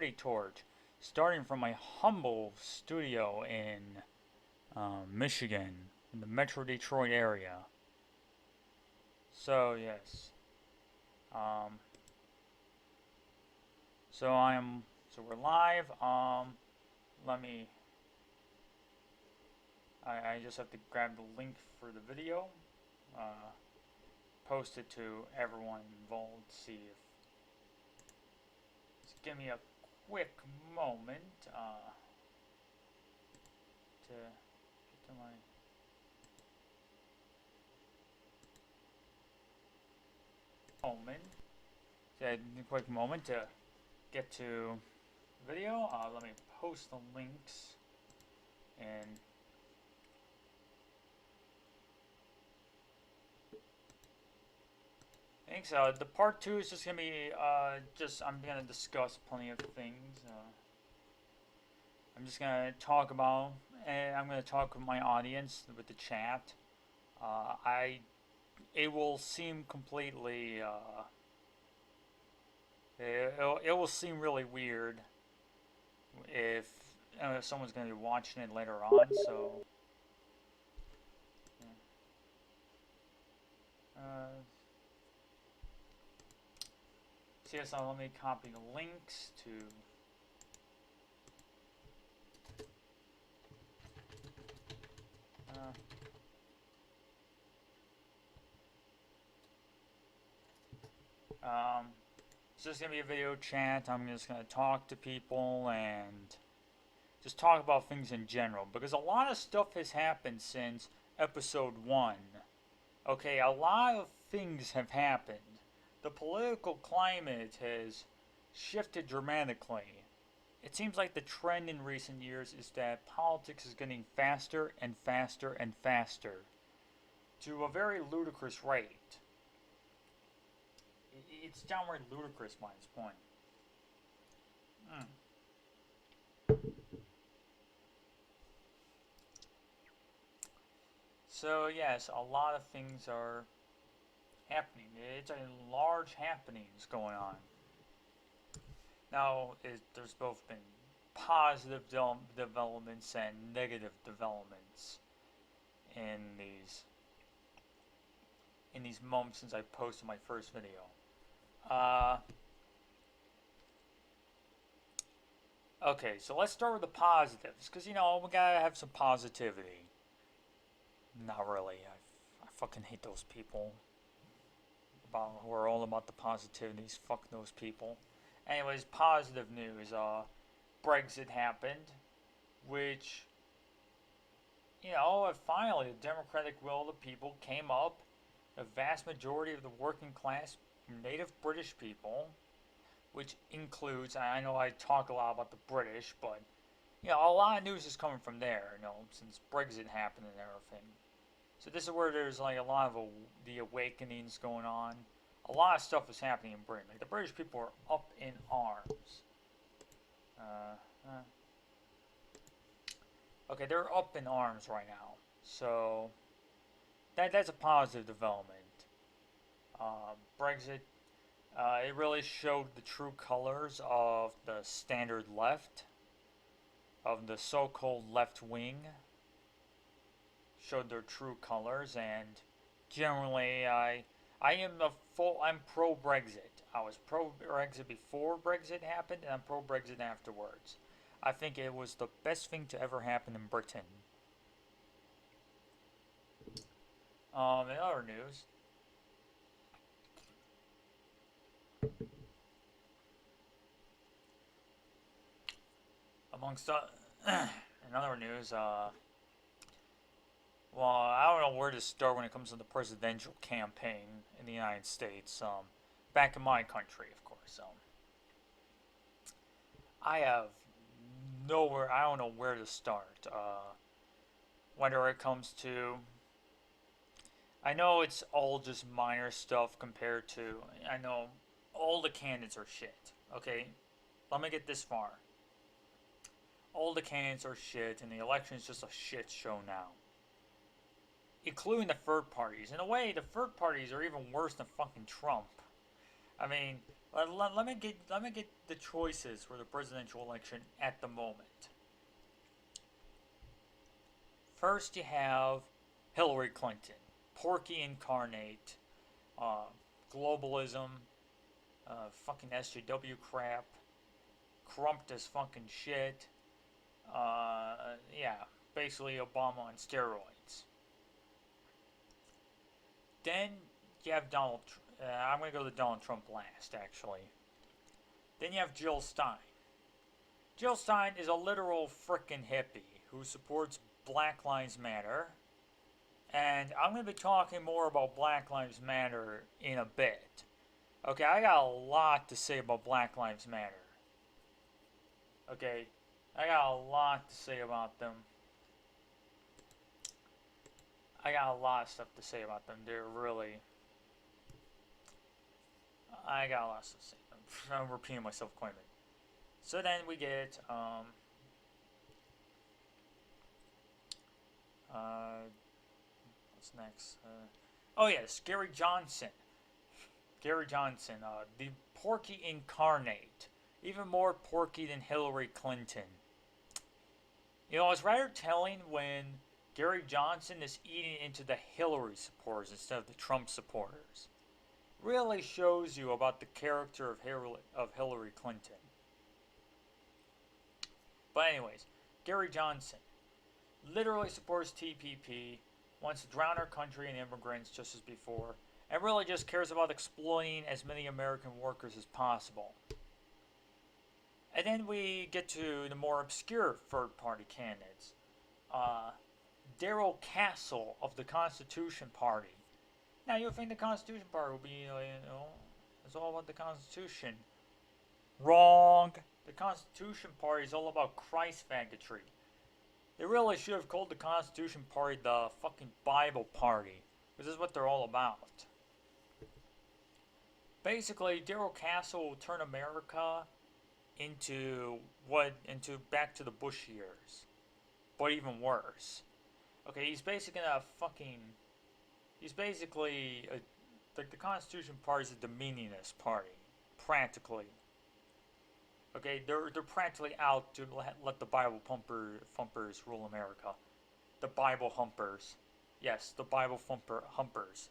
Liberty Torch, starting from my humble studio in Michigan, in the Metro Detroit area. So yes, um, so we're live. Let me. I just have to grab the link for the video, uh, post it to everyone involved. See if. Just give me a quick moment to get to my. Moment. A quick moment to get to video. Let me post the links and thanks. The part 2 is just gonna be I'm gonna discuss plenty of things. I'm just gonna talk about, and I'm gonna talk with my audience with the chat. It will seem completely it will seem really weird if someone's going to be watching it later on, so so let me copy the links to it's just going to be a video chat. I'm just going to talk to people and just talk about things in general, because a lot of stuff has happened since episode 1. Okay, a lot of things have happened. The political climate has shifted dramatically. It seems like the trend in recent years is that politics is getting faster and faster and faster to a very ludicrous rate. It's downright ludicrous by this point. So yes, a lot of things are happening. It's a large happenings going on. Now, there's both been positive developments and negative developments in these months since I posted my first video. Okay, so let's start with the positives, because we gotta have some positivity. Not really. I fucking hate those people who are all about the positivities. Fuck those people. Anyways, positive news. Brexit happened, which, finally the democratic will of the people came up. The vast majority of the working class native British people, which includes, I know I talk a lot about the British, but a lot of news is coming from there, since Brexit happened and everything. So this is where there's like a lot of the awakenings going on. A lot of stuff is happening in Britain. Like the British people are up in arms. Okay, they're up in arms right now. So that's a positive development. Brexit, it really showed the true colors of the standard left, of the so-called left wing. Showed their true colors, and generally I'm pro Brexit. I was pro Brexit before Brexit happened, and I'm pro Brexit afterwards. I think it was the best thing to ever happen in Britain. In other news, in other news, well, I don't know where to start when it comes to the presidential campaign in the United States. Back in my country, of course. I don't know where to start. Whether it comes to, I know it's all just minor stuff compared to, I know all the candidates are shit. Okay, let me get this far. All the candidates are shit, and the election is just a shit show now. Including the third parties. In a way, the third parties are even worse than fucking Trump. I mean, Let me get the choices for the presidential election at the moment. First, you have Hillary Clinton, Porky incarnate, uh, globalism, fucking SJW crap, corrupt as fucking shit. Yeah, basically Obama on steroids. Then you have Donald. I'm gonna go to Donald Trump last, actually. Then you have Jill Stein. Jill Stein is a literal frickin' hippie who supports Black Lives Matter, and I'm gonna be talking more about Black Lives Matter in a bit. Okay, I got a lot to say about Black Lives Matter. Okay, I got a lot to say about them. I got a lot of stuff to say about them. They're really. I got a lot of stuff to say. I'm repeating myself quite a bit. So then we get. What's next? Oh, yes, Gary Johnson. Gary Johnson, the Porky incarnate. Even more porky than Hillary Clinton. You know, it's rather telling when Gary Johnson is eating into the Hillary supporters instead of the Trump supporters. Really shows you about the character of Hillary Clinton. But anyways, Gary Johnson literally supports TPP, wants to drown our country in immigrants just as before, and really just cares about exploiting as many American workers as possible. And then we get to the more obscure third-party candidates. Daryl Castle of the Constitution Party. Now, you'll think the Constitution Party will be, it's all about the Constitution. Wrong! The Constitution Party is all about Christ faggotry. They really should have called the Constitution Party the fucking Bible Party, because this is what they're all about. Basically, Daryl Castle will turn America into back to the Bush years, but even worse. Okay, he's basically like the Constitution Party is a demeaningist party, practically. Okay, they're practically out to let the Bible thumpers rule America. The Bible humpers. Yes, the Bible humpers. Humpers.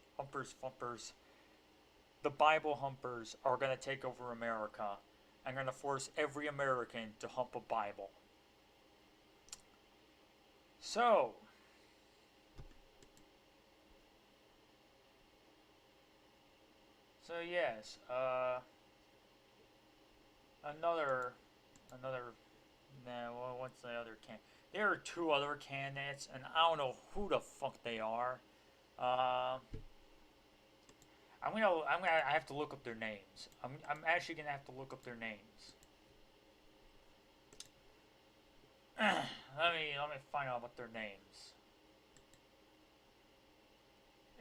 The Bible humpers are going to take over America and going to force every American to hump a Bible. So, yes, another, what's the other can? There are two other candidates, and I don't know who the fuck they are. I have to look up their names. I'm actually gonna have to look up their names. let me find out what their names.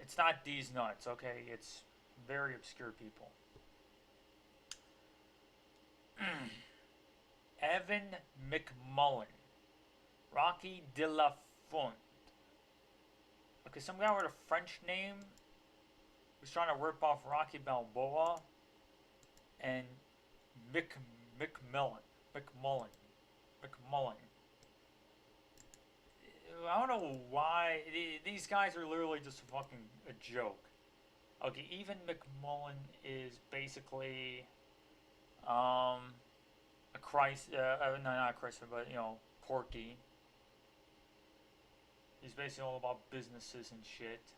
It's not these nuts, okay? It's very obscure people. Evan McMullen, Rocky de la Font. Okay, some guy with a French name who's trying to rip off Rocky Balboa, and McMullen. I don't know why these guys are literally just fucking a joke. Okay, even McMullen is basically a Christ, no, not a Christ, but Porky. He's basically all about businesses and shit.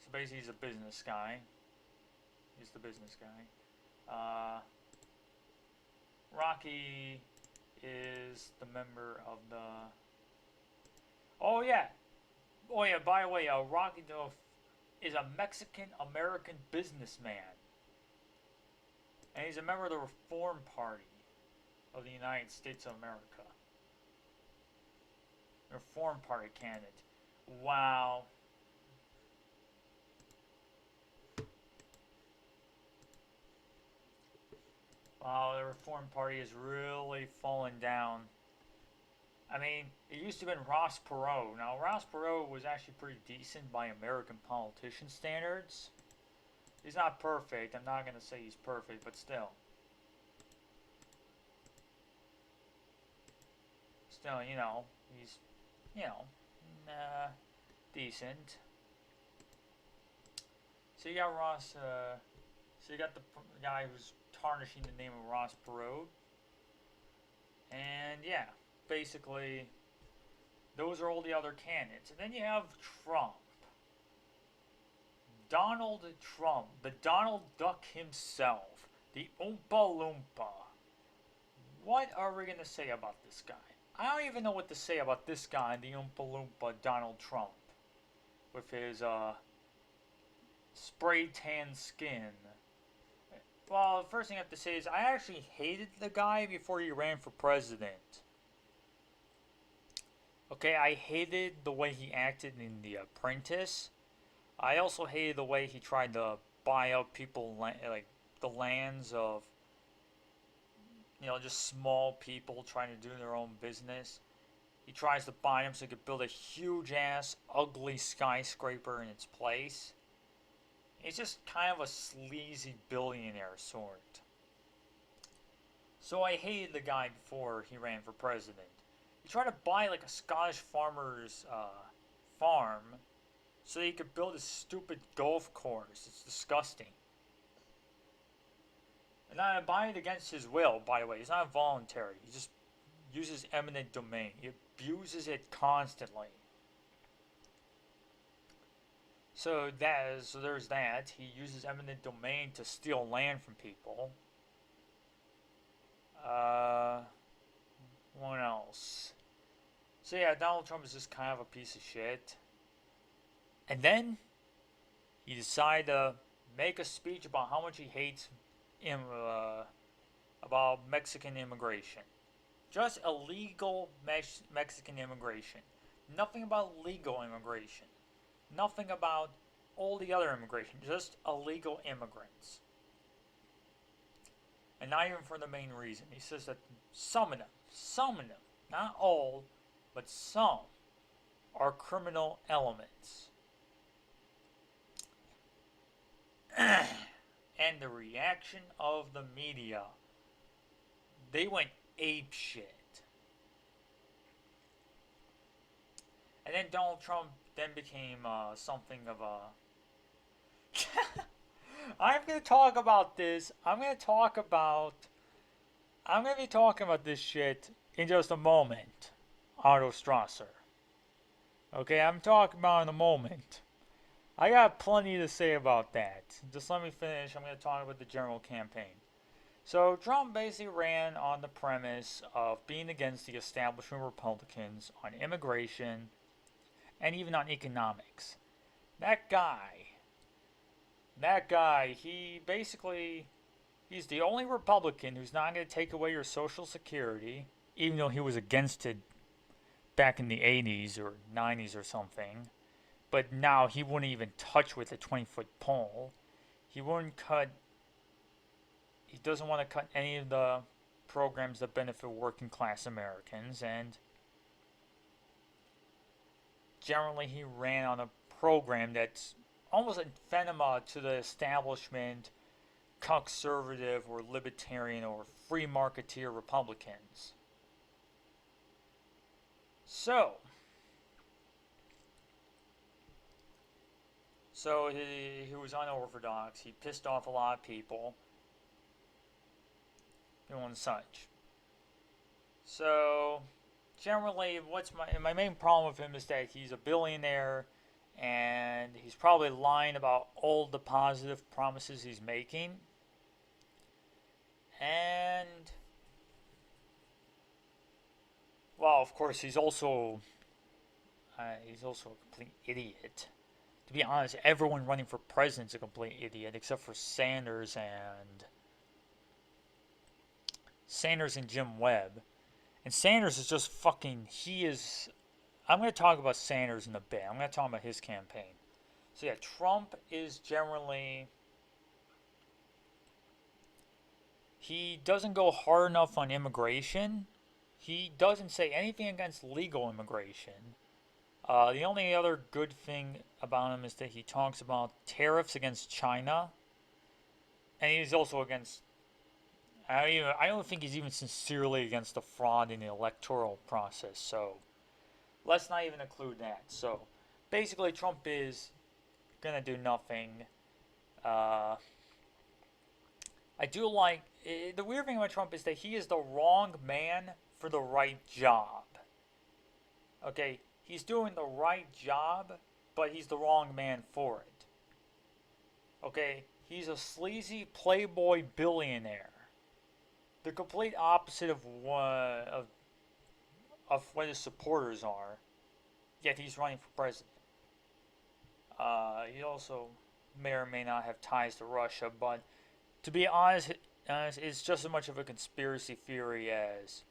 So basically, he's a business guy. He's the business guy. Rocky is the member of the. Oh yeah. By the way, Rocky is a Mexican American businessman, and he's a member of the Reform Party of the United States of America. Reform Party candidate. Wow. Wow, the Reform Party is really falling down. I mean, it used to have been Ross Perot. Now, Ross Perot was actually pretty decent by American politician standards. He's not perfect. I'm not going to say he's perfect, but still. Still, he's, you know, decent. So you got Ross, so you got the guy who's tarnishing the name of Ross Perot. And yeah, basically, those are all the other candidates. And then you have Trump. Donald Trump, the Donald Duck himself, the Oompa Loompa. What are we going to say about this guy? I don't even know what to say about this guy, the Oompa Loompa Donald Trump, with his spray tan skin. Well, the first thing I have to say is I actually hated the guy before he ran for president. Okay, I hated the way he acted in The Apprentice. I also hated the way he tried to buy up people, like the lands of, just small people trying to do their own business. He tries to buy them so he could build a huge ass, ugly skyscraper in its place. He's just kind of a sleazy billionaire sort. So I hated the guy before he ran for president. He tried to buy like a Scottish farmer's farm so he could build a stupid golf course. It's disgusting. And I buy it against his will, by the way. It's not voluntary. He just uses eminent domain. He abuses it constantly. So there's that. He uses eminent domain to steal land from people. What else? So yeah, Donald Trump is just kind of a piece of shit. And then he decided to make a speech about how much he hates about Mexican immigration. Just illegal Mexican immigration. Nothing about legal immigration. Nothing about all the other immigration. Just illegal immigrants. And not even for the main reason. He says that some of them, not all, but some, are criminal elements. And the reaction of the media, they went ape shit. And then Donald Trump then became something of a... I'm going to talk about this. I'm going to be talking about this shit in just a moment. Otto Strasser. Okay, I'm talking about it in a moment. I got plenty to say about that. Just let me finish. I'm going to talk about the general campaign. So Trump basically ran on the premise of being against the establishment Republicans on immigration and even on economics. That guy, he's the only Republican who's not going to take away your Social Security, even though he was against it back in the 80s or 90s or something. But now he wouldn't even touch with a 20-foot pole. He doesn't want to cut any of the programs that benefit working class Americans, and generally he ran on a program that's almost anathema to the establishment, conservative or libertarian or free marketeer Republicans. So he was unorthodox. He pissed off a lot of people and such. So generally, what's my main problem with him is that he's a billionaire and he's probably lying about all the positive promises he's making. And well, of course, he's also a complete idiot. To be honest, everyone running for president's a complete idiot except for Sanders and Jim Webb. And Sanders is just fucking, I'm going to talk about Sanders in a bit. I'm going to talk about his campaign. So yeah, Trump is generally, he doesn't go hard enough on immigration. he doesn't say anything against legal immigration. The only other good thing about him is that he talks about tariffs against China, and he's also against. I don't think he's even sincerely against the fraud in the electoral process. So let's not even include that. So basically, Trump is gonna do nothing. Uh, I do like the weird thing about Trump is that he is the wrong man for the right job. Okay, he's doing the right job, but he's the wrong man for it. Okay, he's a sleazy playboy billionaire, the complete opposite of what his supporters are. Yet he's running for president. He also may or may not have ties to Russia, but to be honest, it's just as much of a conspiracy theory as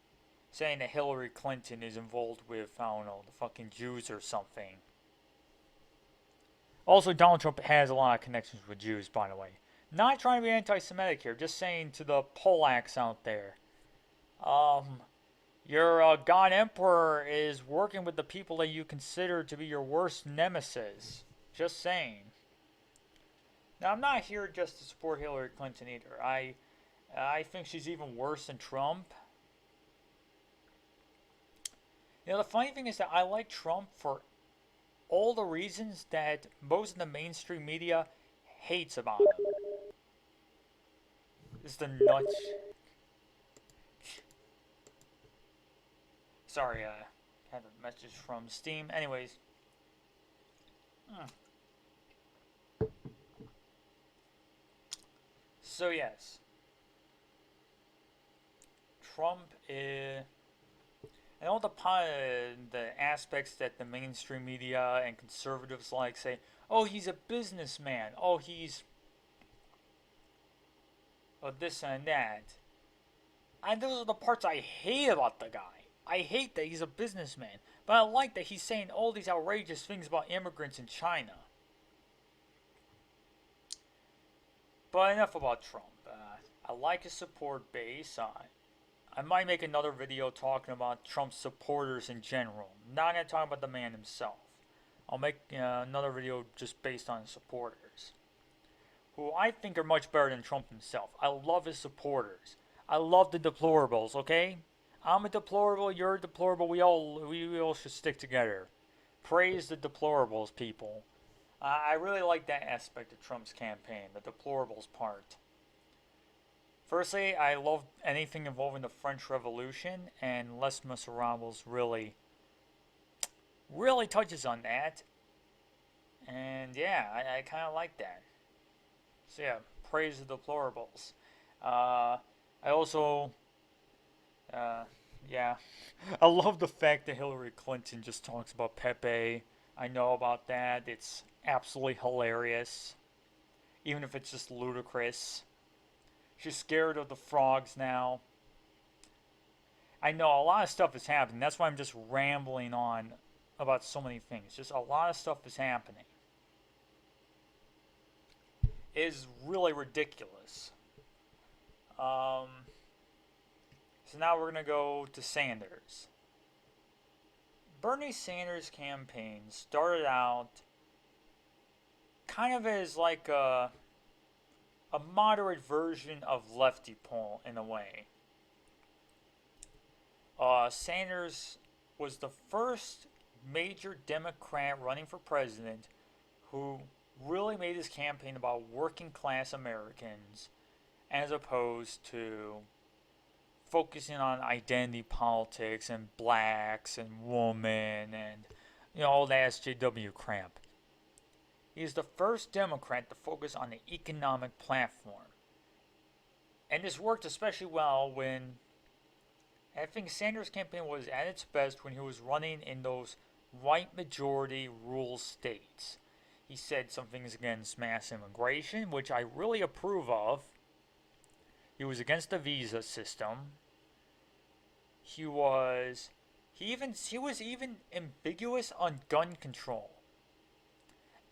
saying that Hillary Clinton is involved with, I don't know, the fucking Jews or something. Also, Donald Trump has a lot of connections with Jews, by the way. Not trying to be anti-Semitic here, just saying to the Polacks out there, your God Emperor is working with the people that you consider to be your worst nemesis. Just saying. Now, I'm not here just to support Hillary Clinton either. I think she's even worse than Trump. You know, the funny thing is that I like Trump for all the reasons that most of the mainstream media hates about him. This is the nuts. Sorry, had a message from Steam. Anyways. So, yes. Trump is. And all the aspects that the mainstream media and conservatives like say, oh, he's a businessman. Oh, he's this and that. And those are the parts I hate about the guy. I hate that he's a businessman. But I like that he's saying all these outrageous things about immigrants in China. But enough about Trump. I like his support base. I might make another video talking about Trump's supporters in general. Not going to talk about the man himself. I'll make another video just based on his supporters, who I think are much better than Trump himself. I love his supporters. I love the deplorables, okay? I'm a deplorable, you're a deplorable, we all should stick together. Praise the deplorables, people. I really like that aspect of Trump's campaign, the deplorables part. Firstly, I love anything involving the French Revolution, and Les Miserables really touches on that. And yeah, I kind of like that. So yeah, praise the deplorables. I also, yeah, I love the fact that Hillary Clinton just talks about Pepe. I know about that. It's absolutely hilarious, even if it's just ludicrous. She's scared of the frogs now. I know a lot of stuff is happening. That's why I'm just rambling on about so many things. Just a lot of stuff is happening. It is really ridiculous. So now we're going to go to Sanders. Bernie Sanders' campaign started out kind of as like a moderate version of lefty poll in a way. Sanders was the first major Democrat running for president who really made his campaign about working class Americans as opposed to focusing on identity politics and blacks and women and all that SJW crap. He's the first Democrat to focus on the economic platform. And this worked especially well when I think Sanders' campaign was at its best when he was running in those white majority rural states. He said some things against mass immigration, which I really approve of. He was against the visa system. He was even ambiguous on gun control.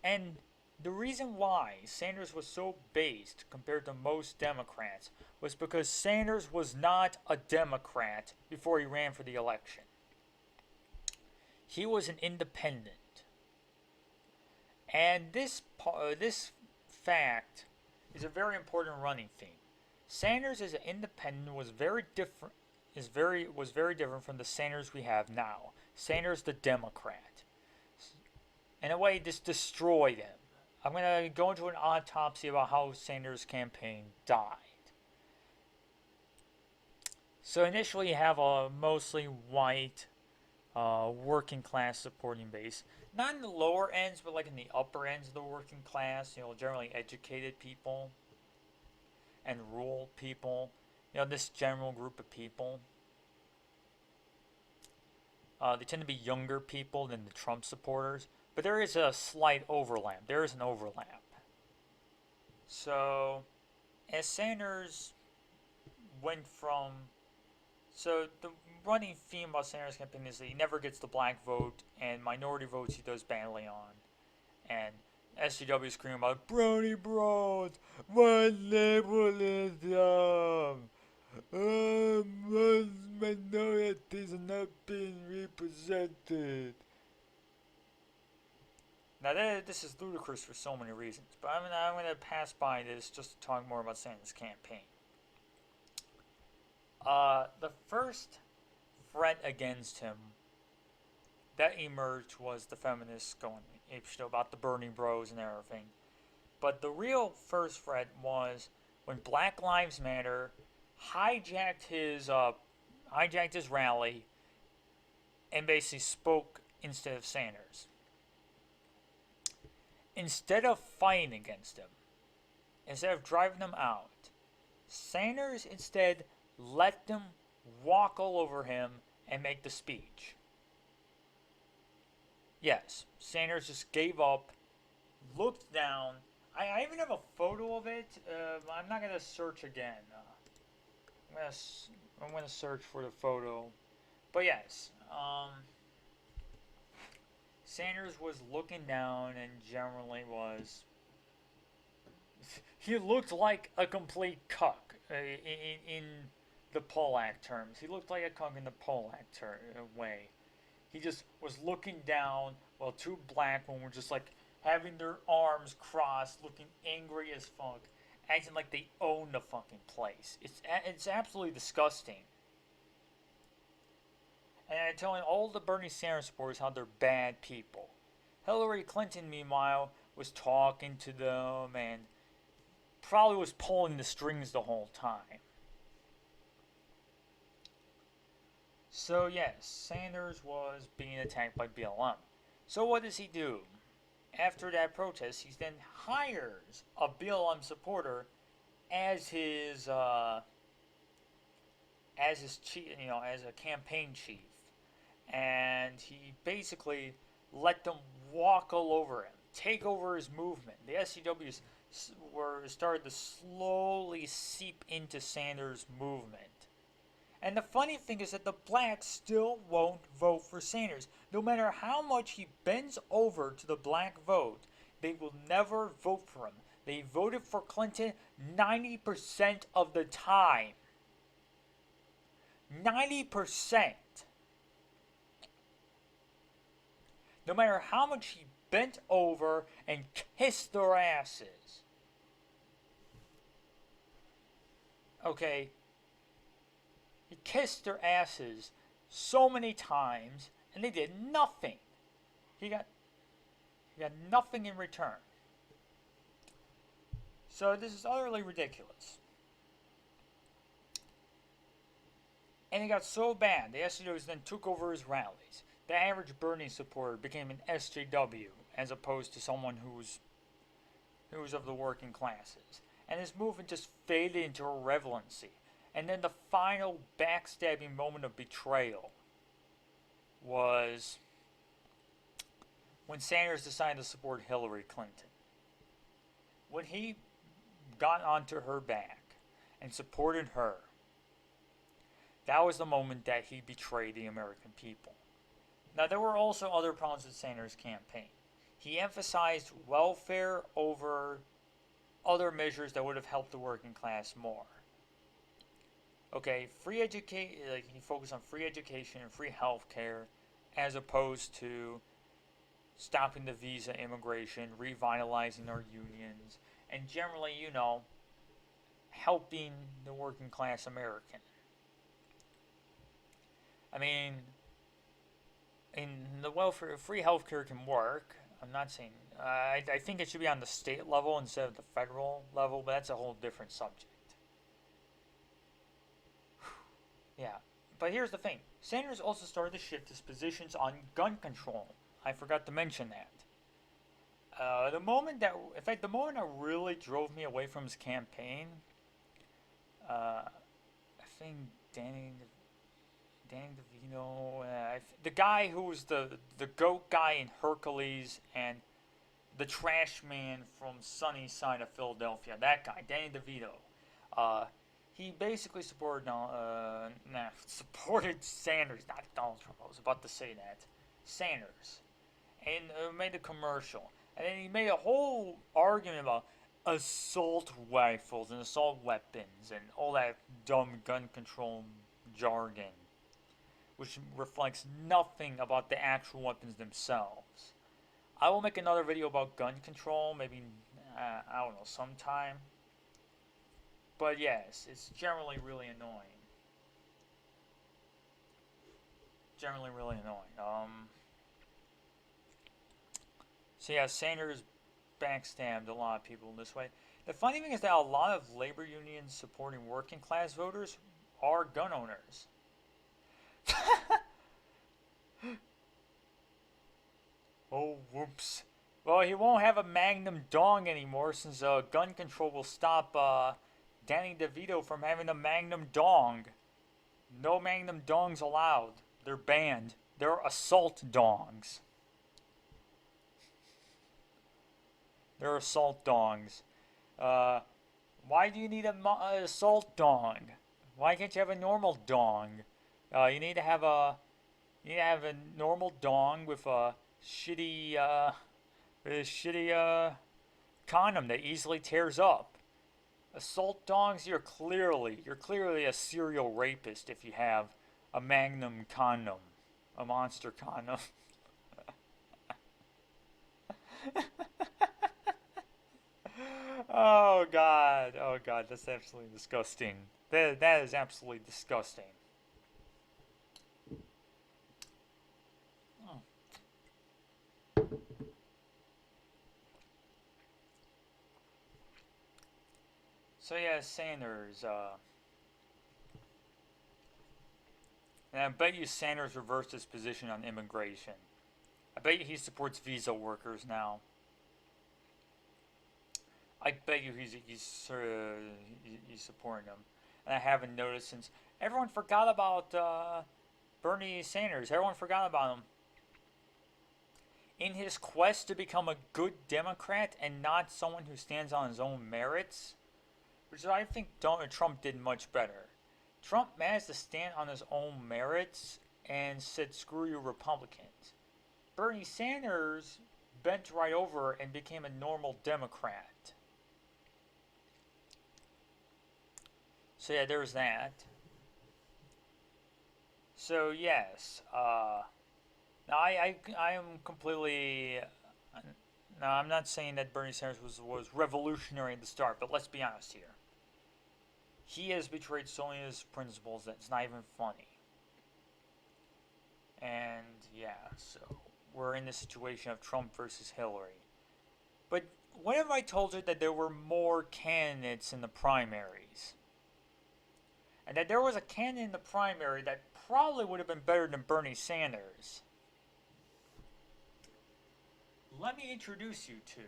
And The reason why Sanders was so based compared to most Democrats was because Sanders was not a Democrat before he ran for the election. He was an independent. And this fact is a very important running theme. Sanders as an independent was very different from the Sanders we have now. Sanders the Democrat. In a way, this destroyed him. I'm going to go into an autopsy about how Sanders' campaign died. So initially you have a mostly white working class supporting base. Not in the lower ends, but like in the upper ends of the working class. Generally educated people and rural people. This general group of people. They tend to be younger people than the Trump supporters. But there is a slight overlap. There is an overlap. So, as Sanders went from... So, the running theme about Sanders' campaign is that he never gets the black vote, and minority votes he does badly on. And SJW screaming about, Brony Bros, what liberalism? Most minorities are not being represented. Now, this is ludicrous for so many reasons, but I'm going to pass by this just to talk more about Sanders' campaign. The first threat against him that emerged was the feminists going apeshit about the Bernie Bros and everything. But the real first threat was when Black Lives Matter hijacked his rally and basically spoke instead of Sanders. Instead of fighting against him, instead of driving him out, Sanders instead let them walk all over him and make the speech. Yes, Sanders just gave up, looked down. I even have a photo of it. I'm not going to search again. I'm going to search for the photo. But yes, Sanders was looking down and generally was... He looked like a complete cuck in the Pollack terms. He looked like a cuck in the Pollack way. He just was looking down while two black women were just like having their arms crossed, looking angry as fuck, acting like they own the fucking place. It's absolutely disgusting. And telling all the Bernie Sanders supporters how they're bad people. Hillary Clinton, meanwhile, was talking to them and probably was pulling the strings the whole time. So yes, Sanders was being attacked by BLM. So what does he do? After that protest, he then hires a BLM supporter as his chief, as a campaign chief, and he basically let them walk all over him, take over his movement. The SCWs started to slowly seep into Sanders' movement. And the funny thing is that the blacks still won't vote for Sanders. No matter how much he bends over to the black vote, they will never vote for him. They voted for Clinton 90% of the time. 90%. No matter how much he bent over and kissed their asses. Okay. He kissed their asses so many times, and they did nothing. He got nothing in return. So this is utterly ridiculous. And it got so bad, the SJWs then took over his rallies. The average Bernie supporter became an SJW, as opposed to someone who was of the working classes. And his movement just faded into irrelevancy. And then the final backstabbing moment of betrayal was when Sanders decided to support Hillary Clinton. When he got onto her back and supported her, that was the moment that he betrayed the American people. Now, there were also other problems with Sanders' campaign. He emphasized welfare over other measures that would have helped the working class more. Okay, free education, like he focused on free education and free health care as opposed to stopping the visa immigration, revitalizing our unions, and generally, helping the working class American. I mean, in the welfare, free healthcare can work. I'm not saying. I think it should be on the state level instead of the federal level, but that's a whole different subject. Yeah, but here's the thing. Sanders also started to shift his positions on gun control. I forgot to mention that. The moment that really drove me away from his campaign, I think Danny DeVito, the guy who was the goat guy in Hercules and the trash man from Sunny Side of Philadelphia, that guy, Danny DeVito. He basically supported Sanders, not Donald Trump. I was about to say that. Sanders. And made a commercial. And then he made a whole argument about assault rifles and assault weapons and all that dumb gun control jargon, which reflects nothing about the actual weapons themselves. I will make another video about gun control, maybe, I don't know, sometime. But yes, it's generally really annoying. Generally really annoying. So yeah, Sanders backstabbed a lot of people in this way. The funny thing is that a lot of labor unions supporting working class voters are gun owners. Oh, whoops. Well, he won't have a Magnum dong anymore since gun control will stop Danny DeVito from having a Magnum dong. No Magnum dongs allowed. They're banned. They're assault dongs. They're assault dongs. Why do you need an assault dong? Why can't you have a normal dong? You need to have a normal dong with a shitty condom that easily tears up. Assault dongs, you're clearly a serial rapist if you have a Magnum condom, a monster condom. Oh God, that's absolutely disgusting. That is absolutely disgusting. Oh. So yeah, Sanders. And I bet you Sanders reversed his position on immigration. I bet you he supports visa workers now. I bet you he's supporting them, and I haven't noticed since everyone forgot about Bernie Sanders. Everyone forgot about him. In his quest to become a good Democrat and not someone who stands on his own merits, which I think Donald Trump did much better. Trump managed to stand on his own merits and said, "Screw you, Republicans." Bernie Sanders bent right over and became a normal Democrat. So yeah, there's that. So yes, now I am completely. Now I'm not saying that Bernie Sanders was revolutionary at the start, but let's be honest here. He has betrayed so many of his principles that it's not even funny. And yeah, so we're in the situation of Trump versus Hillary. But what if I told you that there were more candidates in the primaries? And that there was a candidate in the primary that probably would have been better than Bernie Sanders? Let me introduce you to.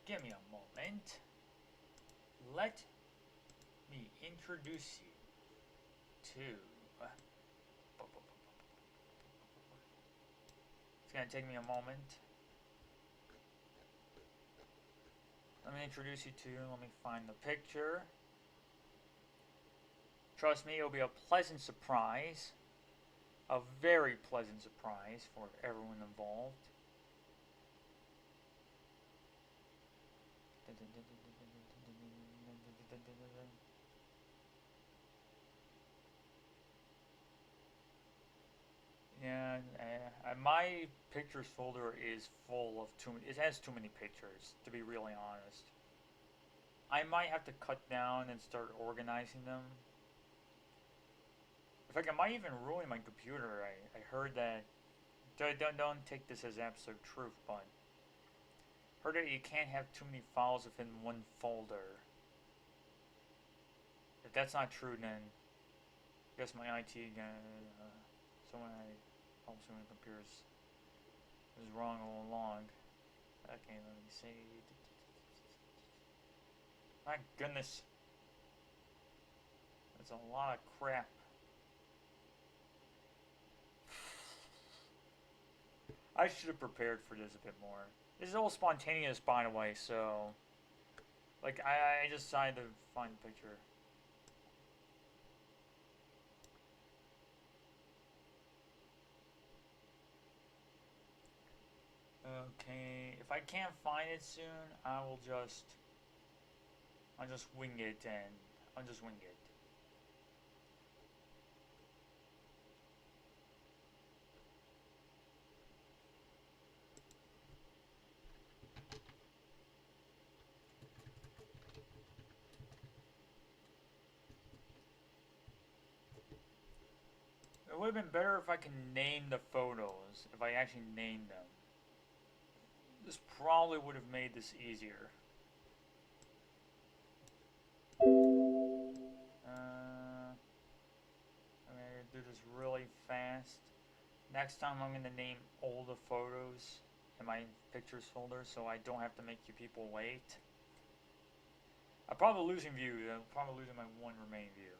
Give me a moment. Let me introduce you to. It's gonna take me a moment. Let me introduce you to. Let me find the picture. Trust me, it'll be a pleasant surprise. A very pleasant surprise for everyone involved. My pictures folder is full of too many. It has too many pictures, to be really honest. I might have to cut down and start organizing them. In fact, I might even ruin my computer. I heard that. Don't take this as absolute truth, but heard that you can't have too many files within one folder. If that's not true, then I guess my IT someone helps me with computers was wrong all along. Okay, let me see. My goodness, that's a lot of crap. I should have prepared for this a bit more. This is all spontaneous, by the way, so like I just decided to find a picture. Okay, if I can't find it soon, I'll just wing it, and I'll just wing it. It would have been better if I could name the photos, if I actually named them. This probably would have made this easier. I'm going to do this really fast. Next time I'm going to name all the photos in my pictures folder so I don't have to make you people wait. I'm probably losing view. I'm probably losing my one remaining view.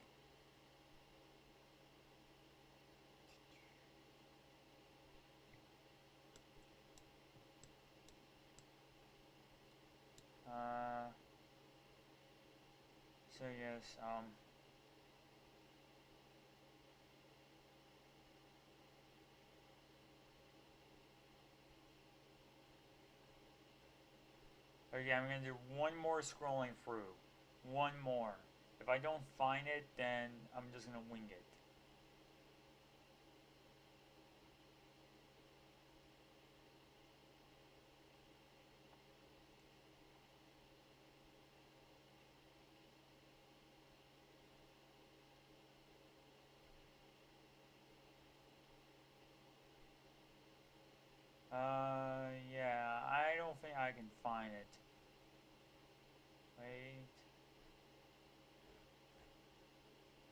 So yes, okay, I'm gonna do one more scrolling through. One more. If I don't find it, then I'm just gonna wing it. Yeah, I don't think I can find it. Wait.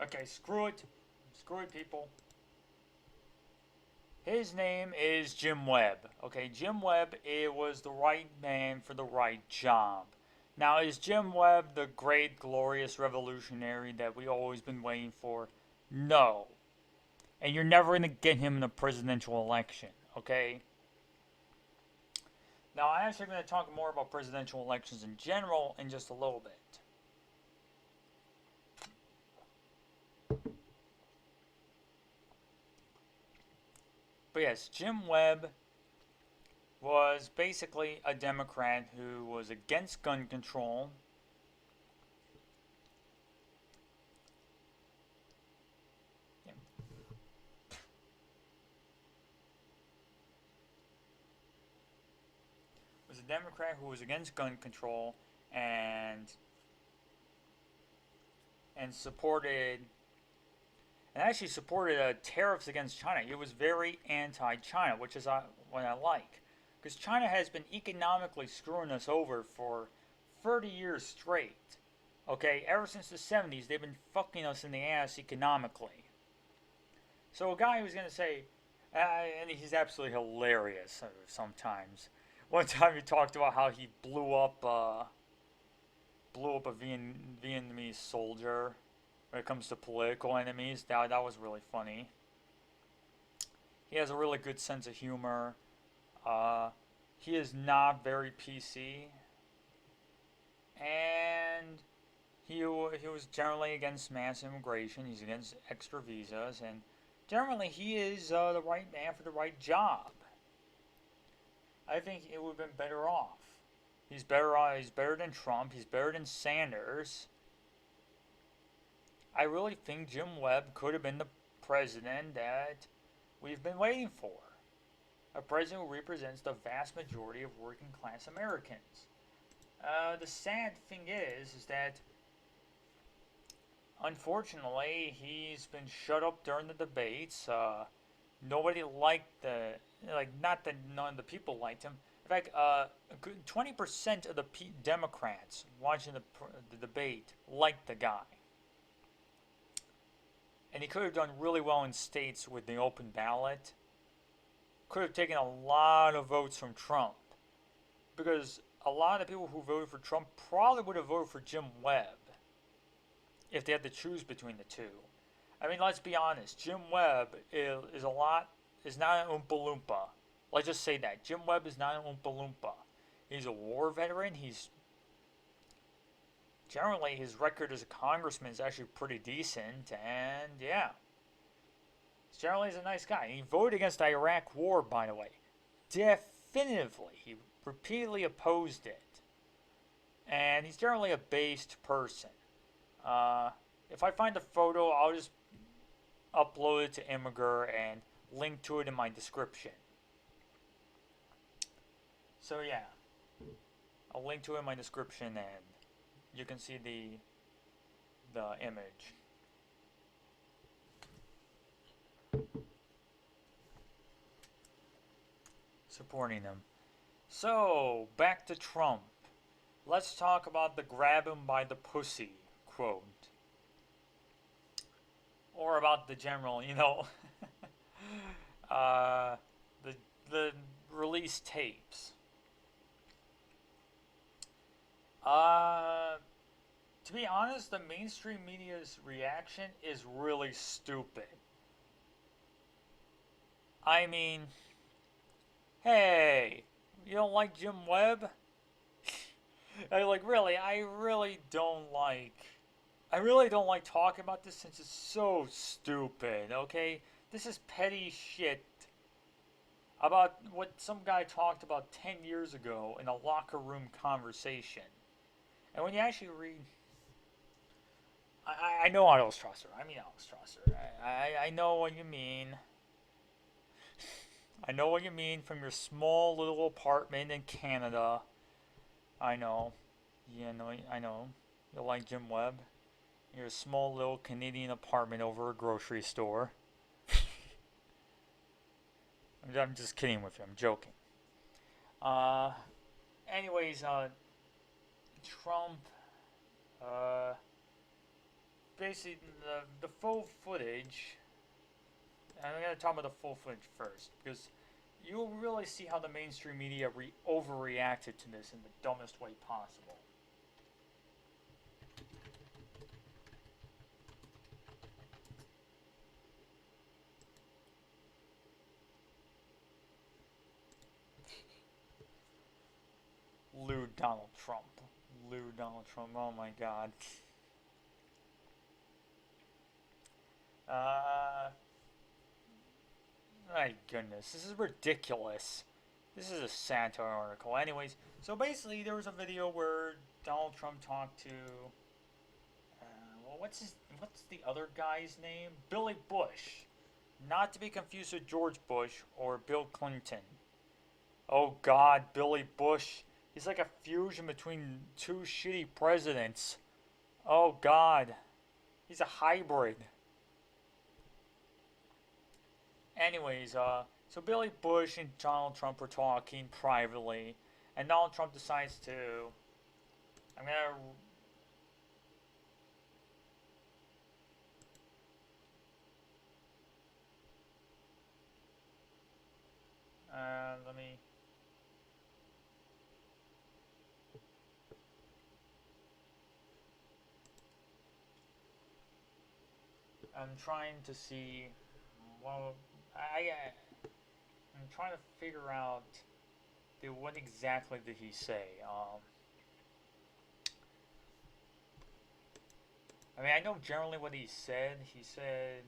Okay, screw it. Screw it, people. His name is Jim Webb. Okay, Jim Webb, it was the right man for the right job. Now, is Jim Webb the great, glorious revolutionary that we always been waiting for? No. And you're never going to get him in a presidential election, okay? Now, I'm actually going to talk more about presidential elections in general in just a little bit. But yes, Jim Webb was basically a Democrat who was against gun control. Was a Democrat who was against gun control and supported and actually supported tariffs against China. He was very anti-China, which is what I like, because China has been economically screwing us over for 30 years straight. Okay, ever since the 70s, they've been fucking us in the ass economically. So a guy who's going to say, and he's absolutely hilarious sometimes. One time he talked about how he blew up a Vietnamese soldier. When it comes to political enemies, that was really funny. He has a really good sense of humor. He is not very PC, and he was generally against mass immigration. He's against extra visas, and generally he is the right man for the right job. I think it would have been better off. He's better. He's better than Trump. He's better than Sanders. I really think Jim Webb could have been the president that we've been waiting for. A president who represents the vast majority of working class Americans. The sad thing is that unfortunately he's been shut up during the debates. Nobody liked not that none of the people liked him. In fact, 20% of the Democrats watching the debate liked the guy. And he could have done really well in states with the open ballot. Could have taken a lot of votes from Trump. Because a lot of the people who voted for Trump probably would have voted for Jim Webb if they had to choose between the two. I mean, let's be honest. Jim Webb is not an Oompa Loompa. Let's just say that. Jim Webb is not an Oompa Loompa. He's a war veteran. Generally, his record as a congressman is actually pretty decent. And, yeah. Generally, he's a nice guy. He voted against the Iraq war, by the way. Definitively. He repeatedly opposed it. And he's generally a based person. If I find a photo, I'll just upload it to Imgur and link to it in my description. So yeah, I'll link to it in my description and you can see the image. Supporting him. So, back to Trump. Let's talk about the grab him by the pussy quote. Or about the general, the release tapes. To be honest, the mainstream media's reaction is really stupid. I mean, hey, you don't like Jim Webb? I really don't like talking about this since it's so stupid, okay? This is petty shit about what some guy talked about 10 years ago in a locker room conversation. And when you actually read... I know Otto Strasser. I know what you mean. I know what you mean from your small little apartment in Canada. I know. I know. You like Jim Webb. Your small little Canadian apartment over a grocery store. I'm just kidding with you. I'm joking. Anyways, Trump, basically the full footage, and I'm going to talk about the full footage first, because you'll really see how the mainstream media overreacted to this in the dumbest way possible. Lewd Donald Trump. Oh my god. My goodness. This is ridiculous. This is a satire article. Anyways, so basically there was a video where Donald Trump talked to... what's the other guy's name? Billy Bush. Not to be confused with George Bush or Bill Clinton. Oh god, Billy Bush. He's like a fusion between two shitty presidents. Oh god. He's a hybrid. Anyways, so Billy Bush and Donald Trump were talking privately, and Donald Trump decides to... I'm trying to see... Well, I'm trying to figure out what exactly did he say. I mean, I know generally what he said. He said,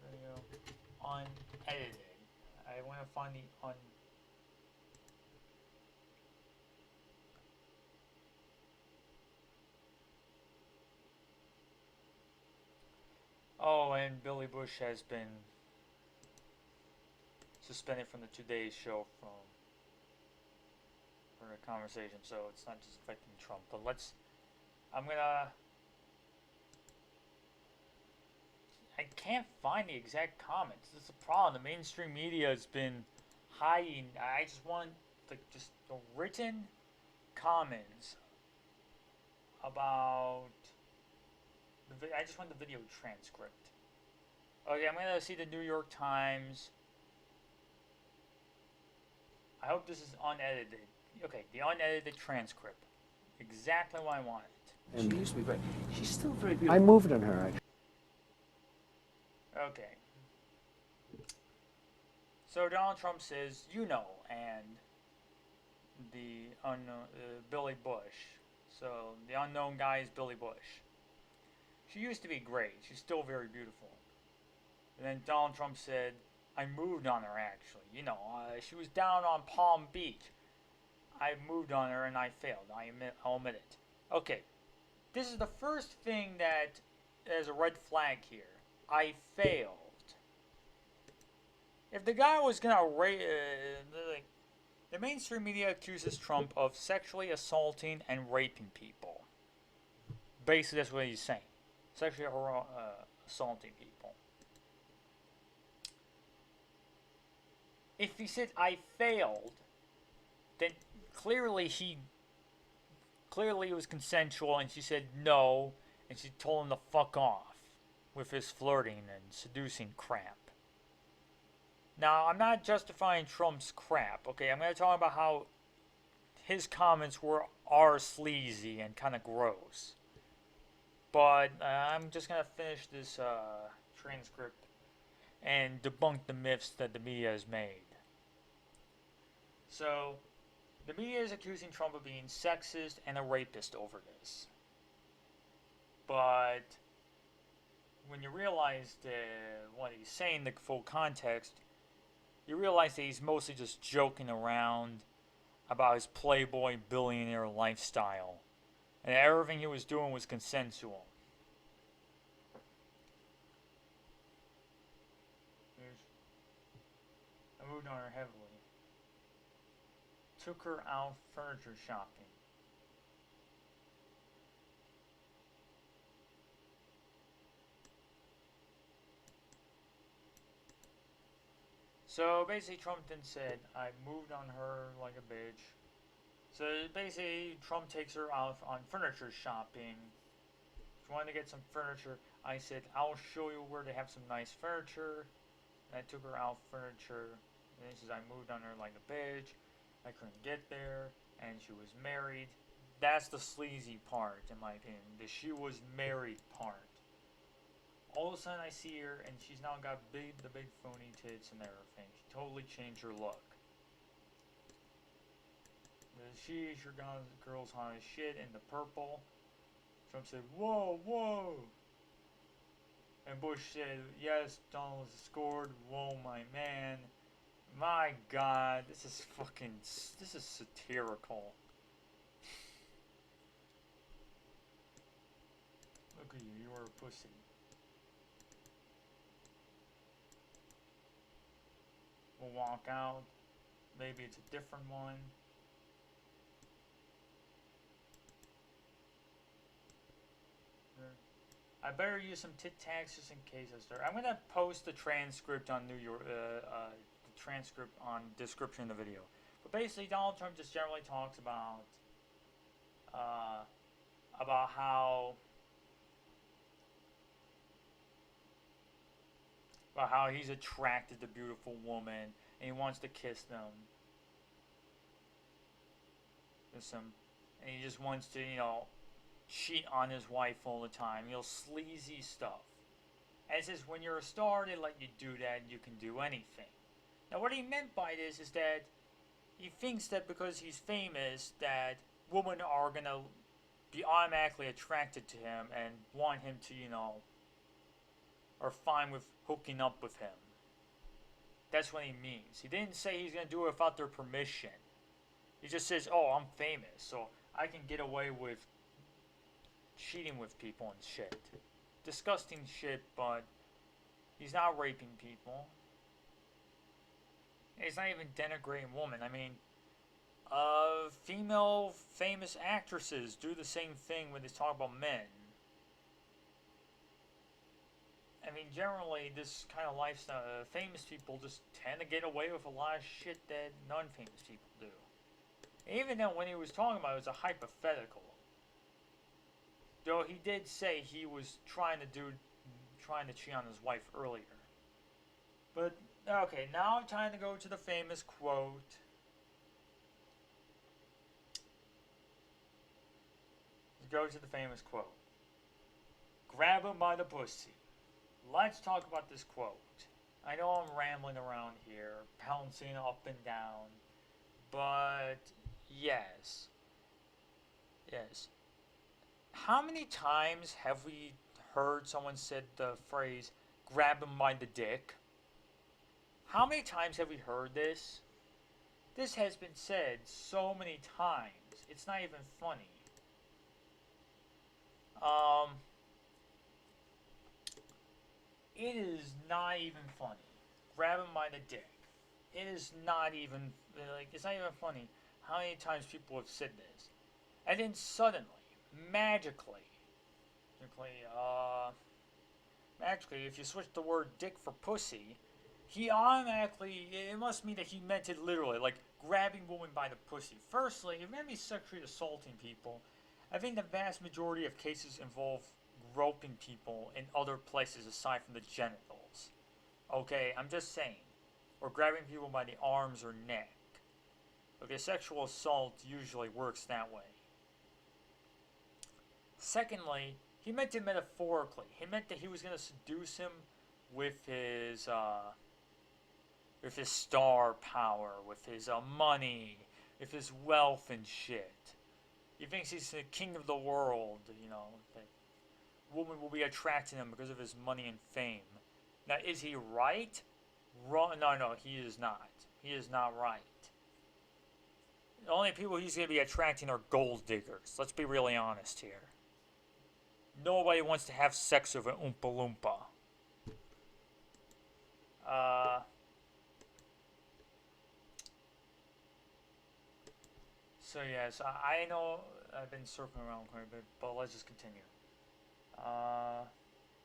video unedited. I want to find the Oh, and Billy Bush has been suspended from the Today Show for a conversation, so it's not just affecting Trump. But I'm gonna. I can't find the exact comments. This is a problem. The mainstream media has been hiding. I just want just the written comments about. I just want the video transcript. Okay, I'm gonna see the New York Times. I hope this is unedited. Okay, the unedited transcript. Exactly what I wanted. And she used to be very. She's still very beautiful. I moved on her. Okay. So Donald Trump says, and the unknown Billy Bush. So the unknown guy is Billy Bush. She used to be great. She's still very beautiful. And then Donald Trump said, I moved on her actually. She was down on Palm Beach. I moved on her and I failed. I'll admit it. Okay. This is the first thing that there's a red flag here. I failed. If the guy was gonna the mainstream media accuses Trump of sexually assaulting and raping people. Basically, that's what he's saying. Sexually assaulting people. If he said I failed, then clearly it was consensual, and she said no, and she told him to fuck off with his flirting and seducing crap. Now, I'm not justifying Trump's crap, okay? I'm going to talk about how his comments are sleazy and kind of gross. But I'm just going to finish this transcript and debunk the myths that the media has made. So, the media is accusing Trump of being sexist and a rapist over this. But when you realize what he's saying, the full context, you realize that he's mostly just joking around about his playboy billionaire lifestyle. And everything he was doing was consensual. I moved on her heavily. Took her out furniture shopping. So basically Trump then said, I moved on her like a bitch. So basically Trump takes her out on furniture shopping. She wanted to get some furniture. I said, I'll show you where to have some nice furniture. And I took her out furniture. And he says, I moved on her like a bitch. I couldn't get there. And she was married. That's the sleazy part, in my opinion. The she was married part. All of a sudden I see her and she's now got the big phony tits and everything. She totally changed her look. She sure got the girls hot as shit in the purple. Trump said, whoa, whoa. And Bush said, yes, Donald scored. Whoa, my man. My God, this is satirical. Look at you, you are a pussy. We'll walk out. Maybe it's a different one. I better use some tit tags just in case I start. I'm gonna post the transcript on the transcript on description of the video. But basically, Donald Trump just generally talks about how he's attracted to beautiful women and he wants to kiss them. And he just wants to, cheat on his wife all the time. Sleazy stuff. And it says when you're a star, they let you do that and you can do anything. Now what he meant by this is that he thinks that because he's famous that women are going to be automatically attracted to him and want him to, are fine with hooking up with him. That's what he means. He didn't say he's going to do it without their permission. He just says, oh, I'm famous, so I can get away with cheating with people and shit. disgusting shit, but he's not raping people. He's not even denigrating women. I mean, female famous actresses do the same thing when they talk about men. I mean, generally, this kind of lifestyle, famous people just tend to get away with a lot of shit that non-famous people do. Even though when he was talking about it, it was a hypothetical. Though he did say he was trying to cheat on his wife earlier. But, okay, now time to go to the famous quote. Let's go to the famous quote. Grab him by the pussy. Let's talk about this quote. I know I'm rambling around here, bouncing up and down, but yes. Yes. How many times have we heard someone said the phrase, grab him by the dick? How many times have we heard this? This has been said so many times. It's not even funny. It is not even funny. Grab him by the dick. It is not even, it's not even funny how many times people have said this. And then suddenly, magically, if you switch the word dick for pussy, he automatically, it must mean that he meant it literally, like grabbing women by the pussy. Firstly, if you're sexually assaulting people, I think the vast majority of cases involve groping people in other places aside from the genitals. Okay, I'm just saying. Or grabbing people by the arms or neck. Okay, sexual assault usually works that way. Secondly, he meant it metaphorically. He meant that he was going to seduce him with his star power, with his money, with his wealth and shit. He thinks he's the king of the world, that women will be attracting him because of his money and fame. Now, is he right? Wrong? No, he is not. He is not right. The only people he's going to be attracting are gold diggers. Let's be really honest here. Nobody wants to have sex with an Oompa Loompa. So yes, I know I've been circling around quite a bit, but let's just continue.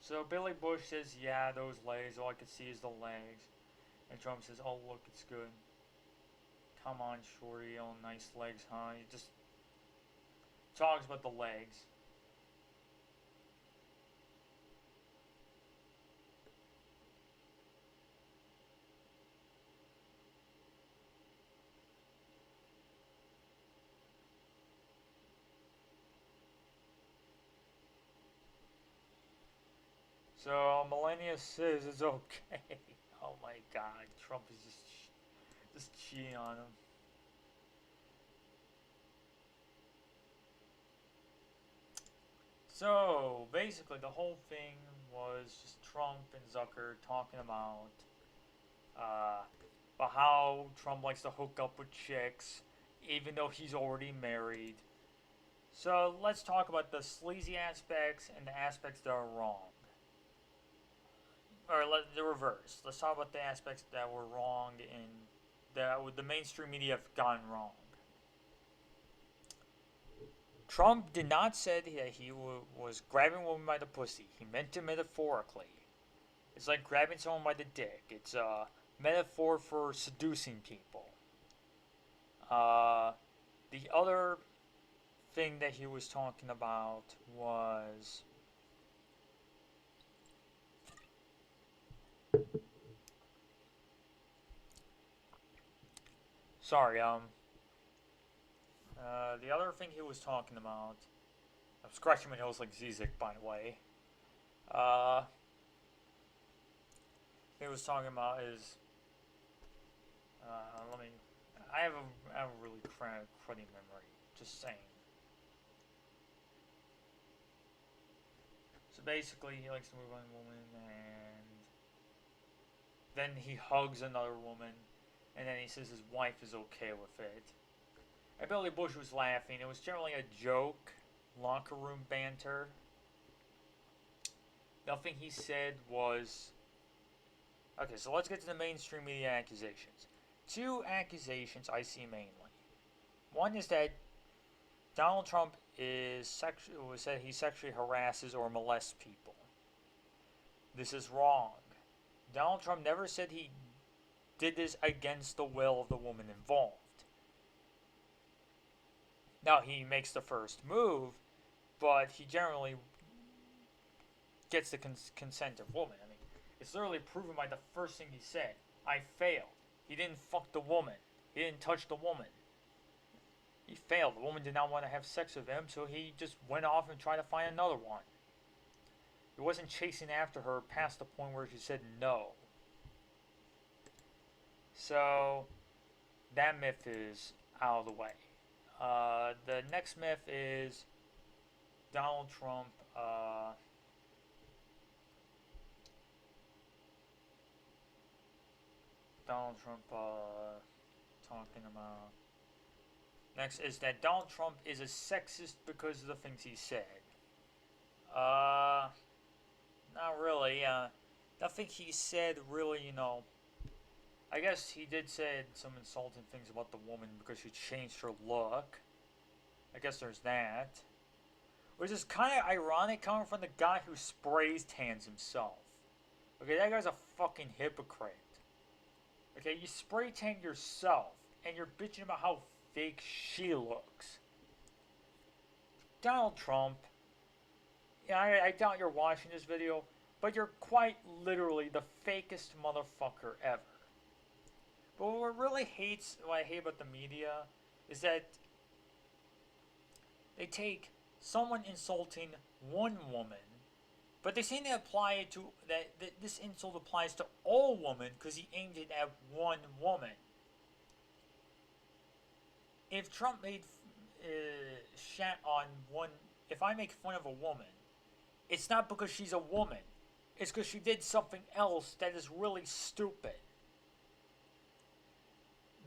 So Billy Bush says, yeah, those legs, all I can see is the legs. And Trump says, oh look, it's good. Come on, shorty, oh nice legs, huh? He just talks about the legs. So Melania says it's okay. Oh my God, Trump is just cheating on him. So basically, the whole thing was just Trump and Zucker talking about how Trump likes to hook up with chicks, even though he's already married. So let's talk about the sleazy aspects and the aspects that are wrong. Or the reverse. Let's talk about the aspects that were wrong and that the mainstream media have gotten wrong. Trump did not say that he was grabbing a woman by the pussy. He meant it metaphorically. It's like grabbing someone by the dick. It's a metaphor for seducing people. The other thing that he was talking about was... Sorry, the other thing he was talking about... I'm scratching my nose like Zizek, by the way. He was talking about is... I have a really cruddy memory. Just saying. So basically, he likes to move on a woman, and then he hugs another woman, and then he says his wife is okay with it. And Billy Bush was laughing. It was generally a joke, locker room banter. Nothing he said was... Okay, so let's get to the mainstream media accusations. Two accusations I see mainly. One is that Donald Trump was said he sexually harasses or molests people. This is wrong. Donald Trump never said he did this against the will of the woman involved. Now, he makes the first move, but he generally gets the consent of women. I mean, it's literally proven by the first thing he said. I failed. He didn't fuck the woman. He didn't touch the woman. He failed. The woman did not want to have sex with him, so he just went off and tried to find another one. He wasn't chasing after her past the point where she said no. So, that myth is out of the way. The next myth is Donald Trump talking about... Next is that Donald Trump is a sexist because of the things he said. Not really. Nothing he said really, I guess he did say some insulting things about the woman because she changed her look. I guess there's that. Which is kind of ironic coming from the guy who sprays tans himself. Okay, that guy's a fucking hypocrite. Okay, you spray tan yourself, and you're bitching about how fake she looks. Donald Trump, I doubt you're watching this video, but you're quite literally the fakest motherfucker ever. But what I hate about the media is that they take someone insulting one woman, but they seem to apply it to that this insult applies to all women because he aimed it at one woman. If Trump made shat on one, if I make fun of a woman, it's not because she's a woman. It's because she did something else that is really stupid.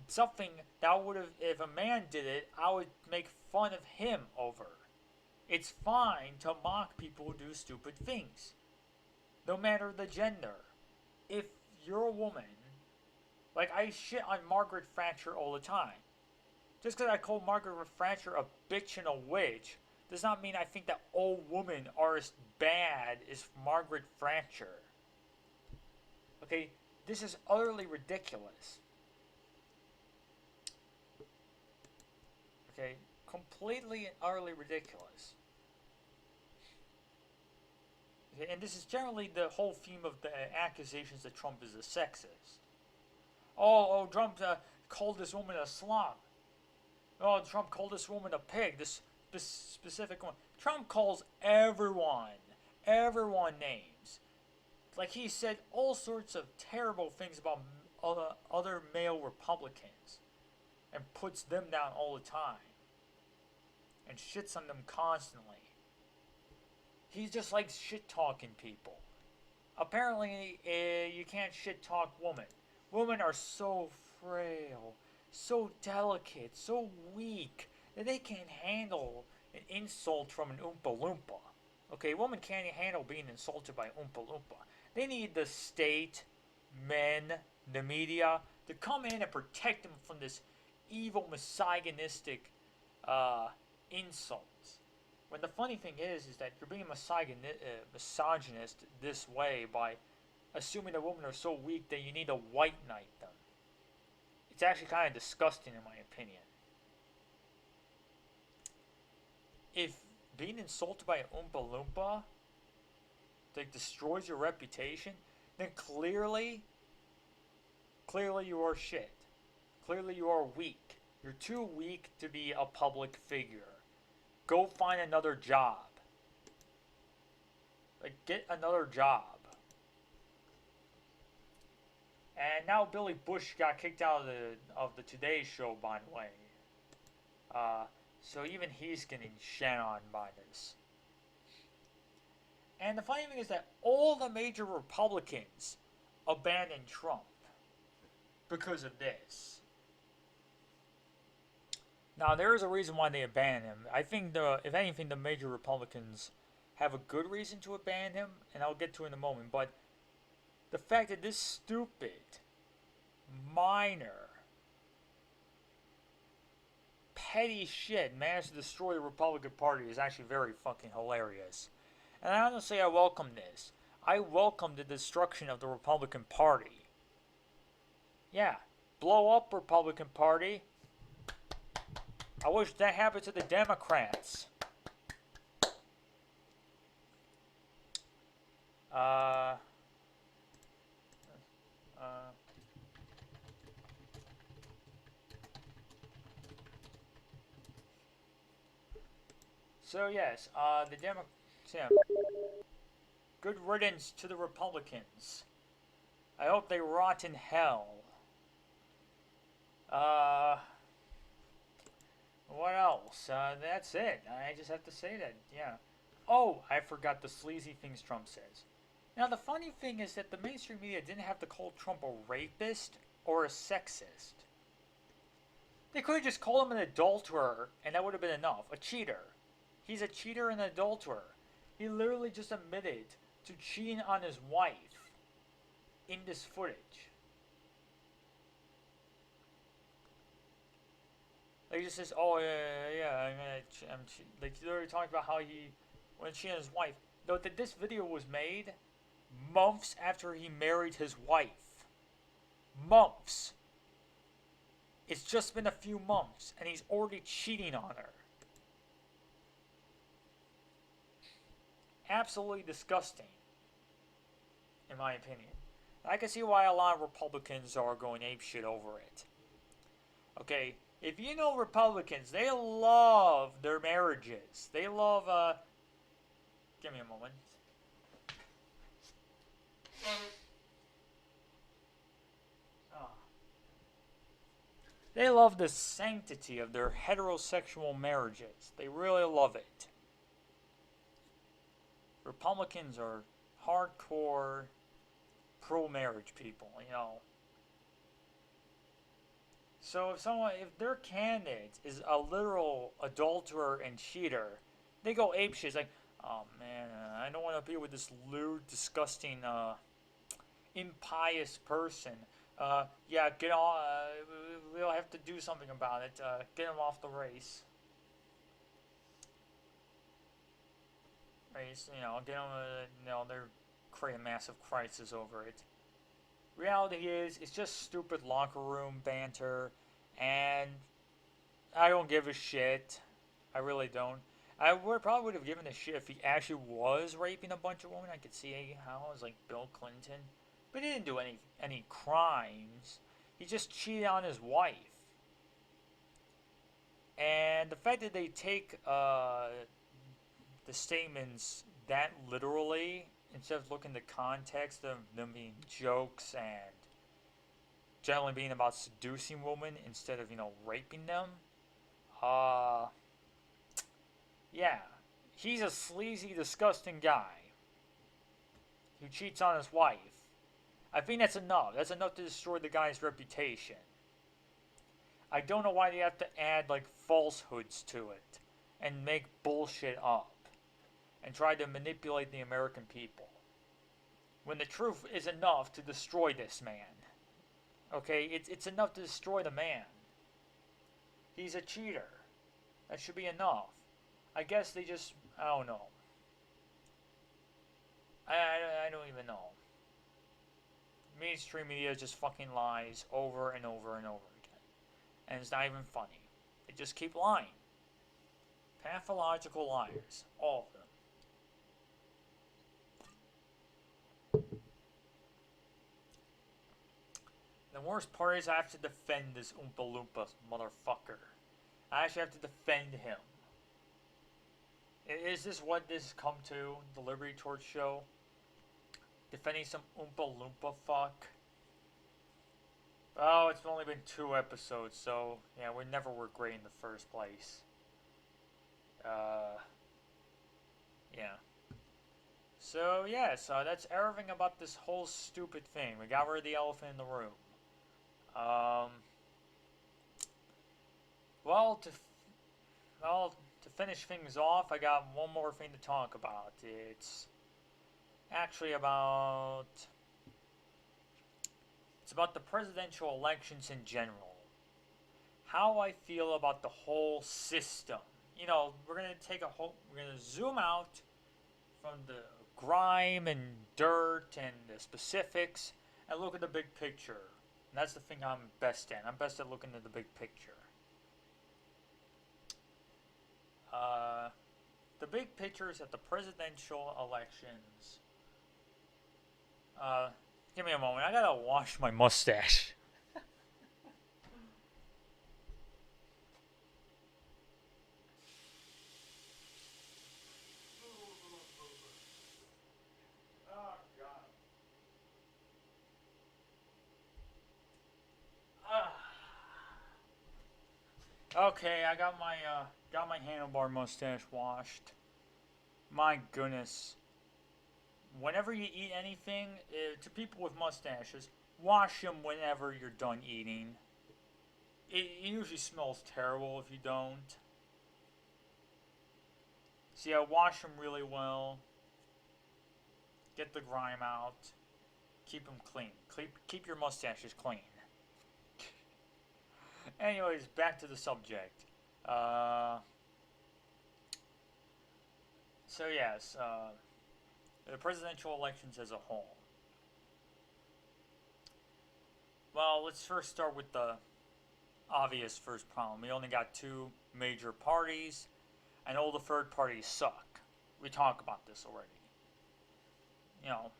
Something that would have, if a man did it, I would make fun of him over. It's fine to mock people who do stupid things, no matter the gender. If you're a woman, like I shit on Margaret Thatcher all the time. Just because I call Margaret Thatcher a bitch and a witch does not mean I think that all women are as bad as Margaret Thatcher. Okay, this is utterly ridiculous. Okay, completely and utterly ridiculous. Okay, and this is generally the whole theme of the accusations that Trump is a sexist. Oh, Trump called this woman a slob. Oh, Trump called this woman a pig. This specific one. Trump calls everyone names. Like he said all sorts of terrible things about other male Republicans. And puts them down all the time. And shits on them constantly. He just likes shit-talking people. Apparently, you can't shit-talk women. Women are so frail, so delicate, so weak, that they can't handle an insult from an Oompa Loompa. Okay, women can't handle being insulted by Oompa Loompa. They need the state, men, the media, to come in and protect them from this evil, misogynistic insults. When the funny thing is that you're being misogynist this way by assuming that women are so weak that you need to white knight them. It's actually kind of disgusting in my opinion. If being insulted by an Oompa Loompa that destroys your reputation, then clearly you are shit. Clearly you are weak. You're too weak to be a public figure. Go find another job. Like, get another job. And now Billy Bush got kicked out of the Today Show, by the way. So even he's getting shat on by this. And the funny thing is that all the major Republicans abandoned Trump because of this. Now, there is a reason why they abandoned him. I think, if anything, the major Republicans have a good reason to abandon him, and I'll get to it in a moment, but the fact that this stupid, minor, petty shit managed to destroy the Republican Party is actually very fucking hilarious. And honestly, I welcome this. I welcome the destruction of the Republican Party. Yeah, blow up Republican Party. I wish that happened to the Democrats. Uh, so yes, the Democrats. Yeah. Good riddance to the Republicans. I hope they rot in hell. What else? That's it. I just have to say that, yeah. Oh, I forgot the sleazy things Trump says. Now, the funny thing is that the mainstream media didn't have to call Trump a rapist or a sexist. They could have just called him an adulterer, and that would have been enough. A cheater. He's a cheater and an adulterer. He literally just admitted to cheating on his wife in this footage. Like, he just says, oh, yeah, I'm like, he literally talking about how he, when cheating on his wife. Note that this video was made months after he married his wife. Months. It's just been a few months, and he's already cheating on her. Absolutely disgusting, in my opinion. I can see why a lot of Republicans are going apeshit over it. Okay, if you know Republicans, they love their marriages. They love, give me a moment. Oh. They love the sanctity of their heterosexual marriages. They really love it. Republicans are hardcore pro-marriage people, you know. So if their candidate is a literal adulterer and cheater, they go apeshit. It's like, oh man, I don't want to be with this lewd, disgusting, impious person. Yeah, get on. We'll have to do something about it. Get him off the race. You know, get them, you know, they're creating a massive crisis over it. Reality is, it's just stupid locker room banter, and I don't give a shit. I really don't. Probably would have given a shit if he actually was raping a bunch of women. I could see how it was like Bill Clinton, but he didn't do any crimes. He just cheated on his wife. And the fact that they take the statements that literally, instead of looking at the context of them being jokes and generally being about seducing women instead of, you know, raping them, yeah, he's a sleazy, disgusting guy who cheats on his wife. I think that's enough. That's enough to destroy the guy's reputation. I don't know why they have to add, like, falsehoods to it and make bullshit up and try to manipulate the American people, when the truth is enough to destroy this man. Okay, it's enough to destroy the man. He's a cheater. That should be enough. I guess they just, I don't know. I don't even know. Mainstream media just fucking lies over and over and over again. And it's not even funny. They just keep lying. Pathological liars. All of them. The worst part is I have to defend this Oompa Loompa motherfucker. I actually have to defend him. Is this what this has come to? The Liberty Torch show? Defending some Oompa Loompa fuck? Oh, it's only been 2 episodes, so yeah, we never were great in the first place. Yeah. So yeah, so that's everything about this whole stupid thing. We got rid of the elephant in the room. Well, to finish things off, I got one more thing to talk about. Actually about it's about the presidential elections in general. How I feel about the whole system. We're gonna zoom out from the grime and dirt and the specifics and look at the big picture. And that's the thing I'm best at. I'm best at looking at the big picture. The big picture is that the presidential elections. Give me a moment. I gotta wash my mustache. Oh God. Okay, I got my handlebar mustache washed. My goodness. Whenever you eat anything, to people with mustaches, wash them whenever you're done eating. It usually smells terrible if you don't. So yeah, wash them really well. Get the grime out. Keep them clean. Keep your mustaches clean. Anyways, back to the subject. So yes, the presidential elections as a whole. Well, let's first start with the obvious first problem. We only got two major parties, and all the third parties suck. We talked about this already. You know,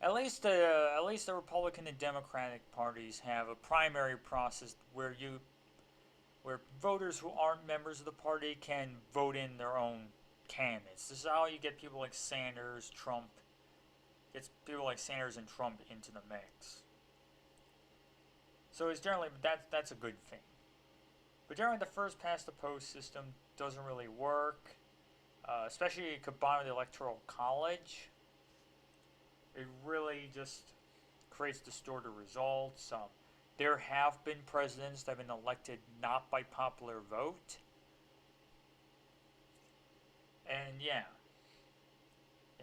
at least the Republican and Democratic parties have a primary process where voters who aren't members of the party can vote in their own candidates. This is how you get people like Sanders, Trump, gets people like Sanders and Trump into the mix. So it's generally that's a good thing. But generally, the first past the post system doesn't really work, especially combined with the electoral college. It really just creates distorted results. There have been presidents that have been elected not by popular vote. And yeah,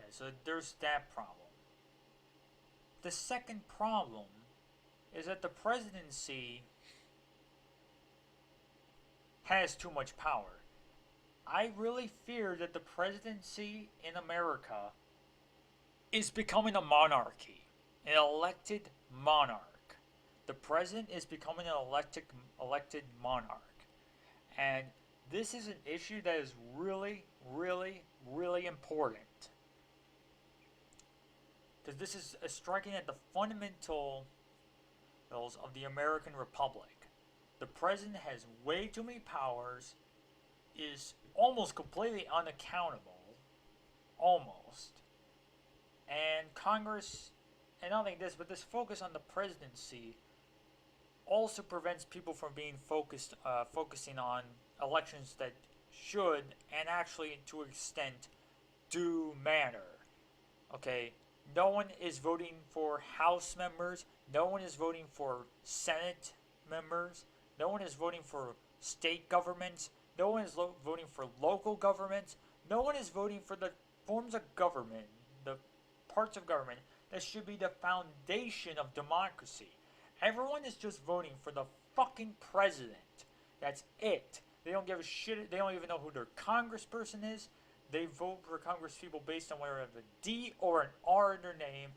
so there's that problem. The second problem is that the presidency has too much power. I really fear that the presidency in America is becoming a monarchy, an elected monarch. The president is becoming an elected monarch. And this is an issue that is really, really, really important. Because this is striking at the fundamentals of the American Republic. The president has way too many powers, is almost completely unaccountable, almost. And Congress, and not only this, but this focus on the presidency also prevents people from being focusing on elections that should, and actually to an extent, do matter. Okay, no one is voting for House members, no one is voting for Senate members, no one is voting for state governments, no one is voting for local governments, no one is voting for the forms of government, the parts of government that should be the foundation of democracy. Everyone is just voting for the fucking president. That's it. They don't give a shit. They don't even know who their congressperson is. They vote for congresspeople based on whether they have a D or an R in their name,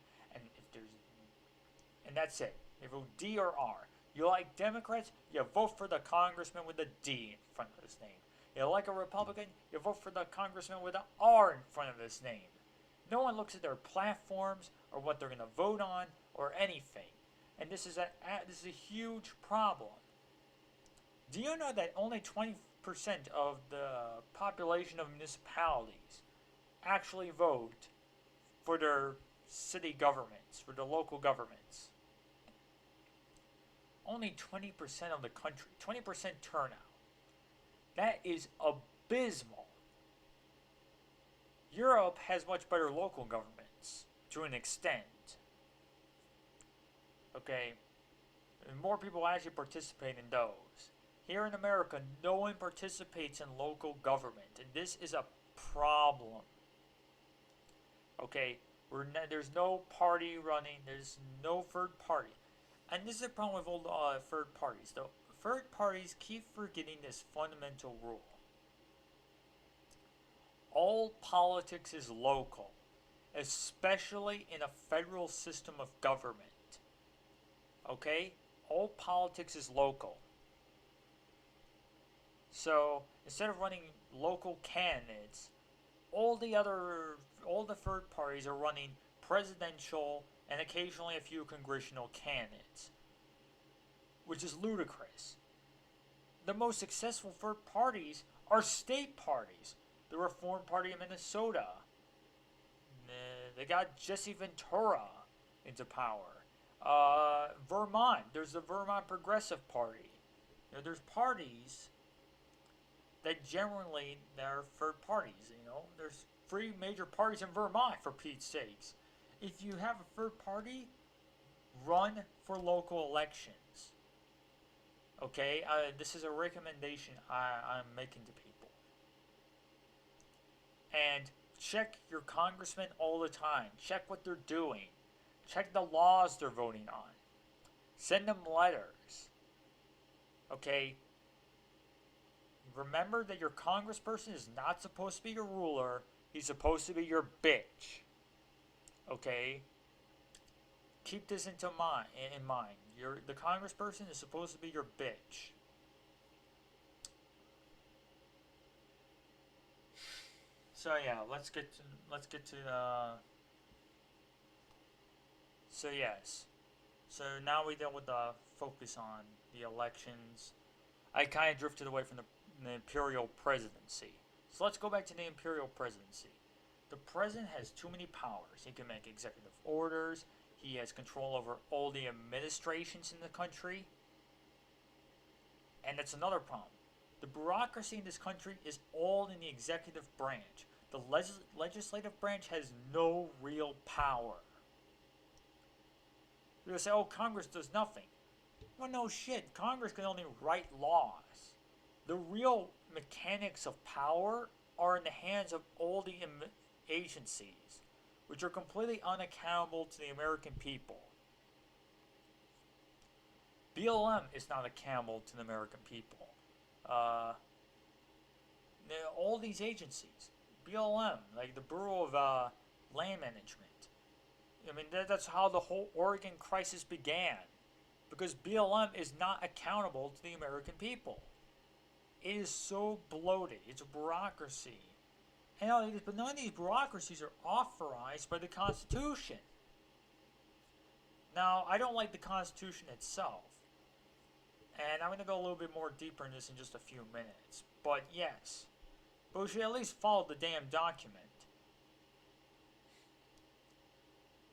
and that's it. They vote D or R. You like Democrats? You vote for the congressman with a D in front of his name. You like a Republican? You vote for the congressman with an R in front of his name. No one looks at their platforms or what they're going to vote on or anything. And this is a huge problem. Do you know that only 20% of the population of municipalities actually vote for their city governments, for the local governments? Only 20% of the country, 20% turnout. That is abysmal. Europe has much better local governments, to an extent. Okay, and more people actually participate in those. Here in America, no one participates in local government, and this is a problem. Okay, there's no party running, there's no third party. And this is a problem with all third parties. The third parties keep forgetting this fundamental rule. All politics is local, especially in a federal system of government. Okay? All politics is local. So, instead of running local candidates, all the third parties are running presidential and occasionally a few congressional candidates, which is ludicrous. The most successful third parties are state parties. The Reform Party of Minnesota. They got Jesse Ventura into power. Vermont, there's the Vermont Progressive Party. There's parties that generally are third parties. There's 3 major parties in Vermont, for Pete's sakes. If you have a third party, run for local elections. Okay, this is a recommendation I'm making to people. And check your congressman all the time. Check what they're doing. Check the laws they're voting on. Send them letters. Okay? Remember that your congressperson is not supposed to be your ruler. He's supposed to be your bitch. Okay? Keep this in mind. The congressperson is supposed to be your bitch. So yeah, let's get to So yes. So now we deal with the focus on the elections. I kind of drifted away from the imperial presidency. So let's go back to the imperial presidency. The president has too many powers. He can make executive orders. He has control over all the administrations in the country. And that's another problem. The bureaucracy in this country is all in the executive branch. The legislative branch has no real power. You're going to say, oh, Congress does nothing. Well, no shit. Congress can only write laws. The real mechanics of power are in the hands of all the agencies, which are completely unaccountable to the American people. BLM is not accountable to the American people. All these agencies, BLM, like the Bureau of Land Management. I mean, that's how the whole Oregon crisis began, because BLM is not accountable to the American people. It is so bloated. It's a bureaucracy. But none of these bureaucracies are authorized by the Constitution. Now, I don't like the Constitution itself. And I'm going to go a little bit more deeper in this in just a few minutes. But yes. But we should at least follow the damn document.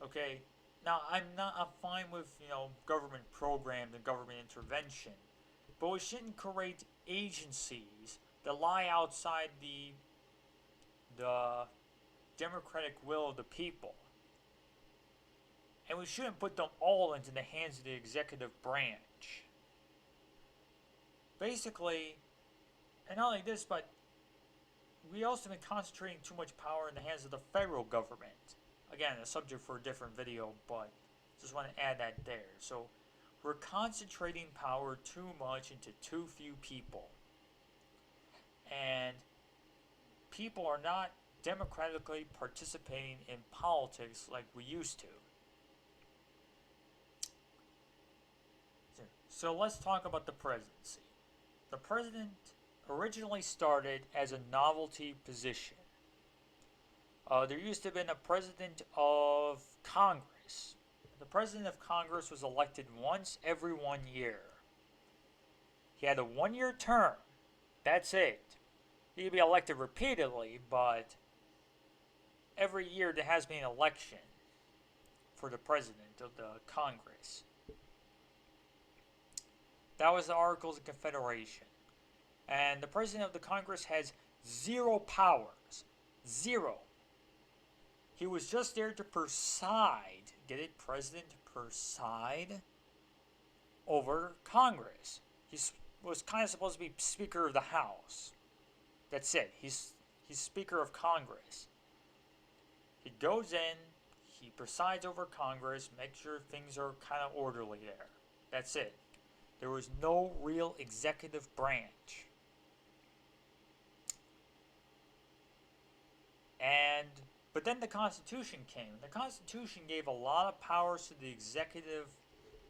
Okay? Now, I'm fine with, government programs and government intervention. But we shouldn't create agencies that lie outside the democratic will of the people. And we shouldn't put them all into the hands of the executive branch. Basically, and not only this, but we also have been concentrating too much power in the hands of the federal government. Again, a subject for a different video, but just want to add that there. So, we're concentrating power too much into too few people. And people are not democratically participating in politics like we used to. So let's talk about the presidency. The president originally started as a novelty position. There used to have been a president of Congress. The president of Congress was elected once every 1 year. He had a 1-year term. That's it. He could be elected repeatedly, but every year there has been an election for the president of the Congress. That was the Articles of Confederation. And the president of the Congress has 0 powers. 0. He was just there to preside. Get it? President preside over Congress. He's was kind of supposed to be Speaker of the House. That's it. He's Speaker of Congress. He goes in, he presides over Congress, makes sure things are kind of orderly there. That's it. There was no real executive branch. But then the Constitution came. The Constitution gave a lot of powers to the executive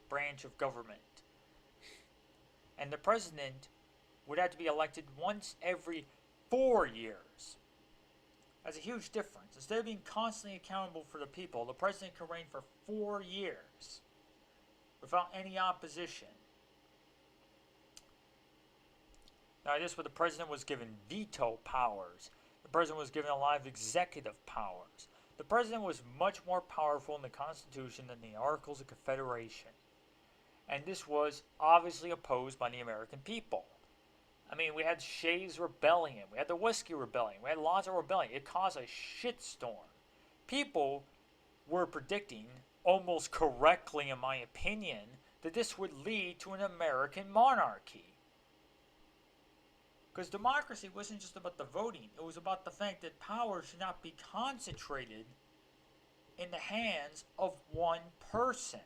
branch of government. And the president would have to be elected once every 4 years. That's a huge difference. Instead of being constantly accountable for the people, the president can reign for 4 years without any opposition. Now, this where the president was given veto powers. The president was given a lot of executive powers. The president was much more powerful in the Constitution than the Articles of Confederation. And this was obviously opposed by the American people. I mean, we had Shays' Rebellion. We had the Whiskey Rebellion. We had lots of rebellion. It caused a shitstorm. People were predicting, almost correctly in my opinion, that this would lead to an American monarchy. Because democracy wasn't just about the voting. It was about the fact that power should not be concentrated in the hands of one person.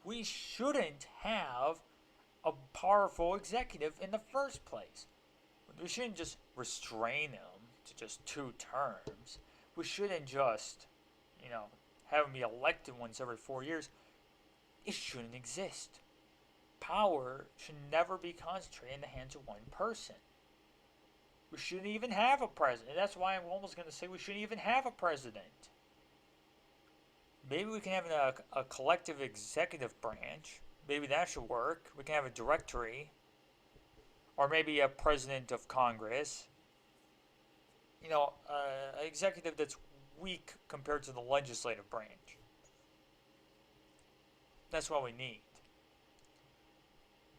We shouldn't have a powerful executive in the first place. We shouldn't just restrain him to just 2 terms. We shouldn't just, have him be elected once every 4 years. It shouldn't exist. Power should never be concentrated in the hands of one person. We shouldn't even have a president. That's why I'm almost going to say we shouldn't even have a president. Maybe we can have a collective executive branch. Maybe that should work. We can have a directory. Or maybe a president of Congress. An executive that's weak compared to the legislative branch. That's what we need.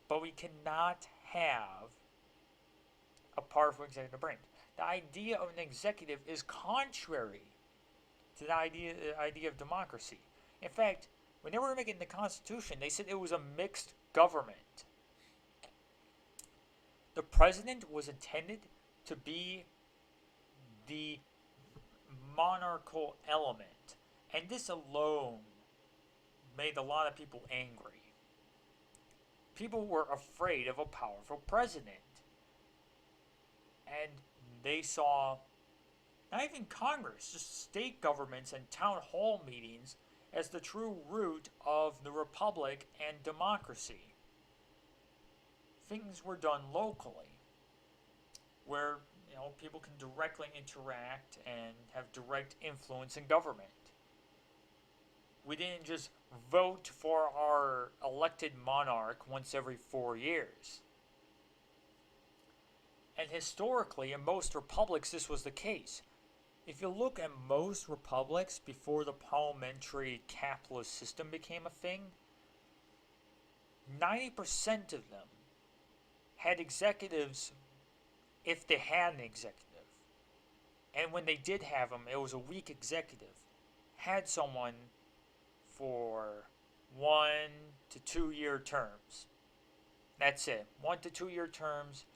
But we cannot have a powerful executive branch. The idea of an executive is contrary to the idea of democracy. In fact, when they were making the Constitution, they said it was a mixed government. The president was intended to be the monarchical element, and this alone made a lot of people angry. People were afraid of a powerful president. And they saw, not even Congress, just state governments and town hall meetings as the true root of the republic and democracy. Things were done locally, where people can directly interact and have direct influence in government. We didn't just vote for our elected monarch once every 4 years. And historically, in most republics, this was the case. If you look at most republics before the parliamentary capitalist system became a thing, 90% of them had executives if they had an executive. And when they did have them, it was a weak executive. Had someone for 1 to 2 year terms. That's it. 1 to 2 year terms,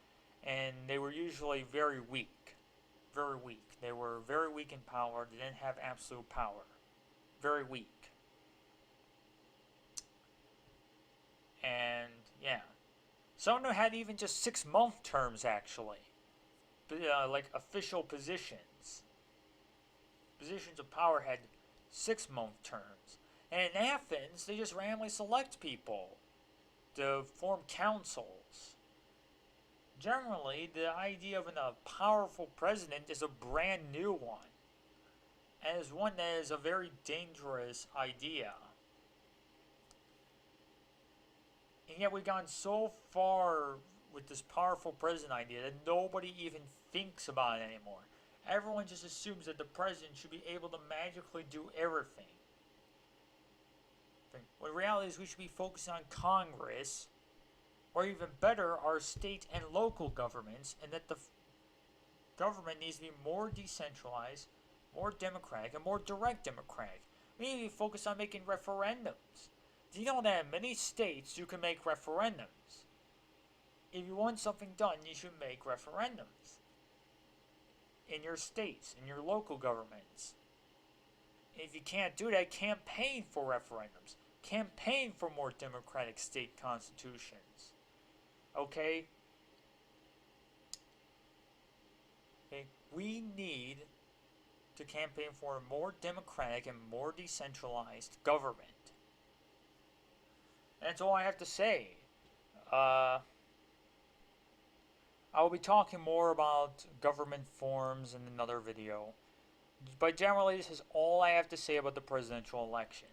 and they were usually very weak. Very weak. They were very weak in power. They didn't have absolute power. Very weak. And, yeah. Some of them had even just 6-month terms, actually. Like official positions. Positions of power had 6-month terms. And in Athens, they just randomly select people to form councils. Generally, the idea of a powerful president is a brand new one. And is one that is a very dangerous idea. And yet we've gone so far with this powerful president idea that nobody even thinks about it anymore. Everyone just assumes that the president should be able to magically do everything. When the reality is we should be focusing on Congress, or even better, our state and local governments, and that the government needs to be more decentralized, more democratic, and more direct democratic. We need to be focused on making referendums. Do you know that in many states you can make referendums? If you want something done, you should make referendums. In your states, in your local governments. If you can't do that, campaign for referendums. Campaign for more democratic state constitutions. Okay? Okay? We need to campaign for a more democratic and more decentralized government. That's all I have to say. I will be talking more about government forms in another video. But generally, this is all I have to say about the presidential election.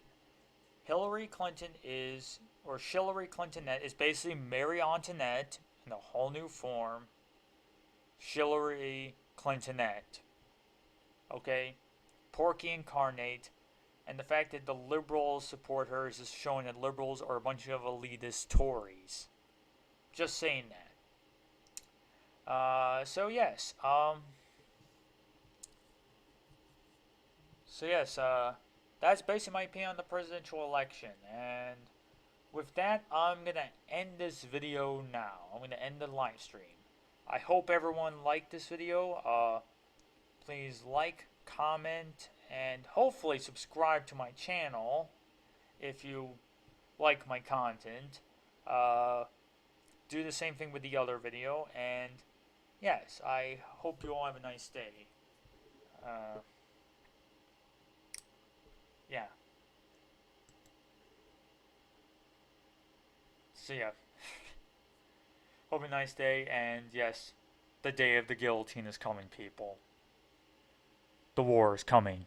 Hillary Clinton is, or Shillary Clintonette is basically Mary Antoinette in a whole new form. Shillary Clintonette. Okay? Porky incarnate. And the fact that the liberals support her is just showing that liberals are a bunch of elitist Tories. Just saying that. So yes, that's basically my opinion on the presidential election. And with that, I'm going to end this video now. I'm going to end the live stream. I hope everyone liked this video. Please like, comment, and hopefully subscribe to my channel if you like my content. Do the same thing with the other video. And yes, I hope you all have a nice day. Yeah. So yeah. Hope a nice day, and yes, the day of the guillotine is coming, people. The war is coming.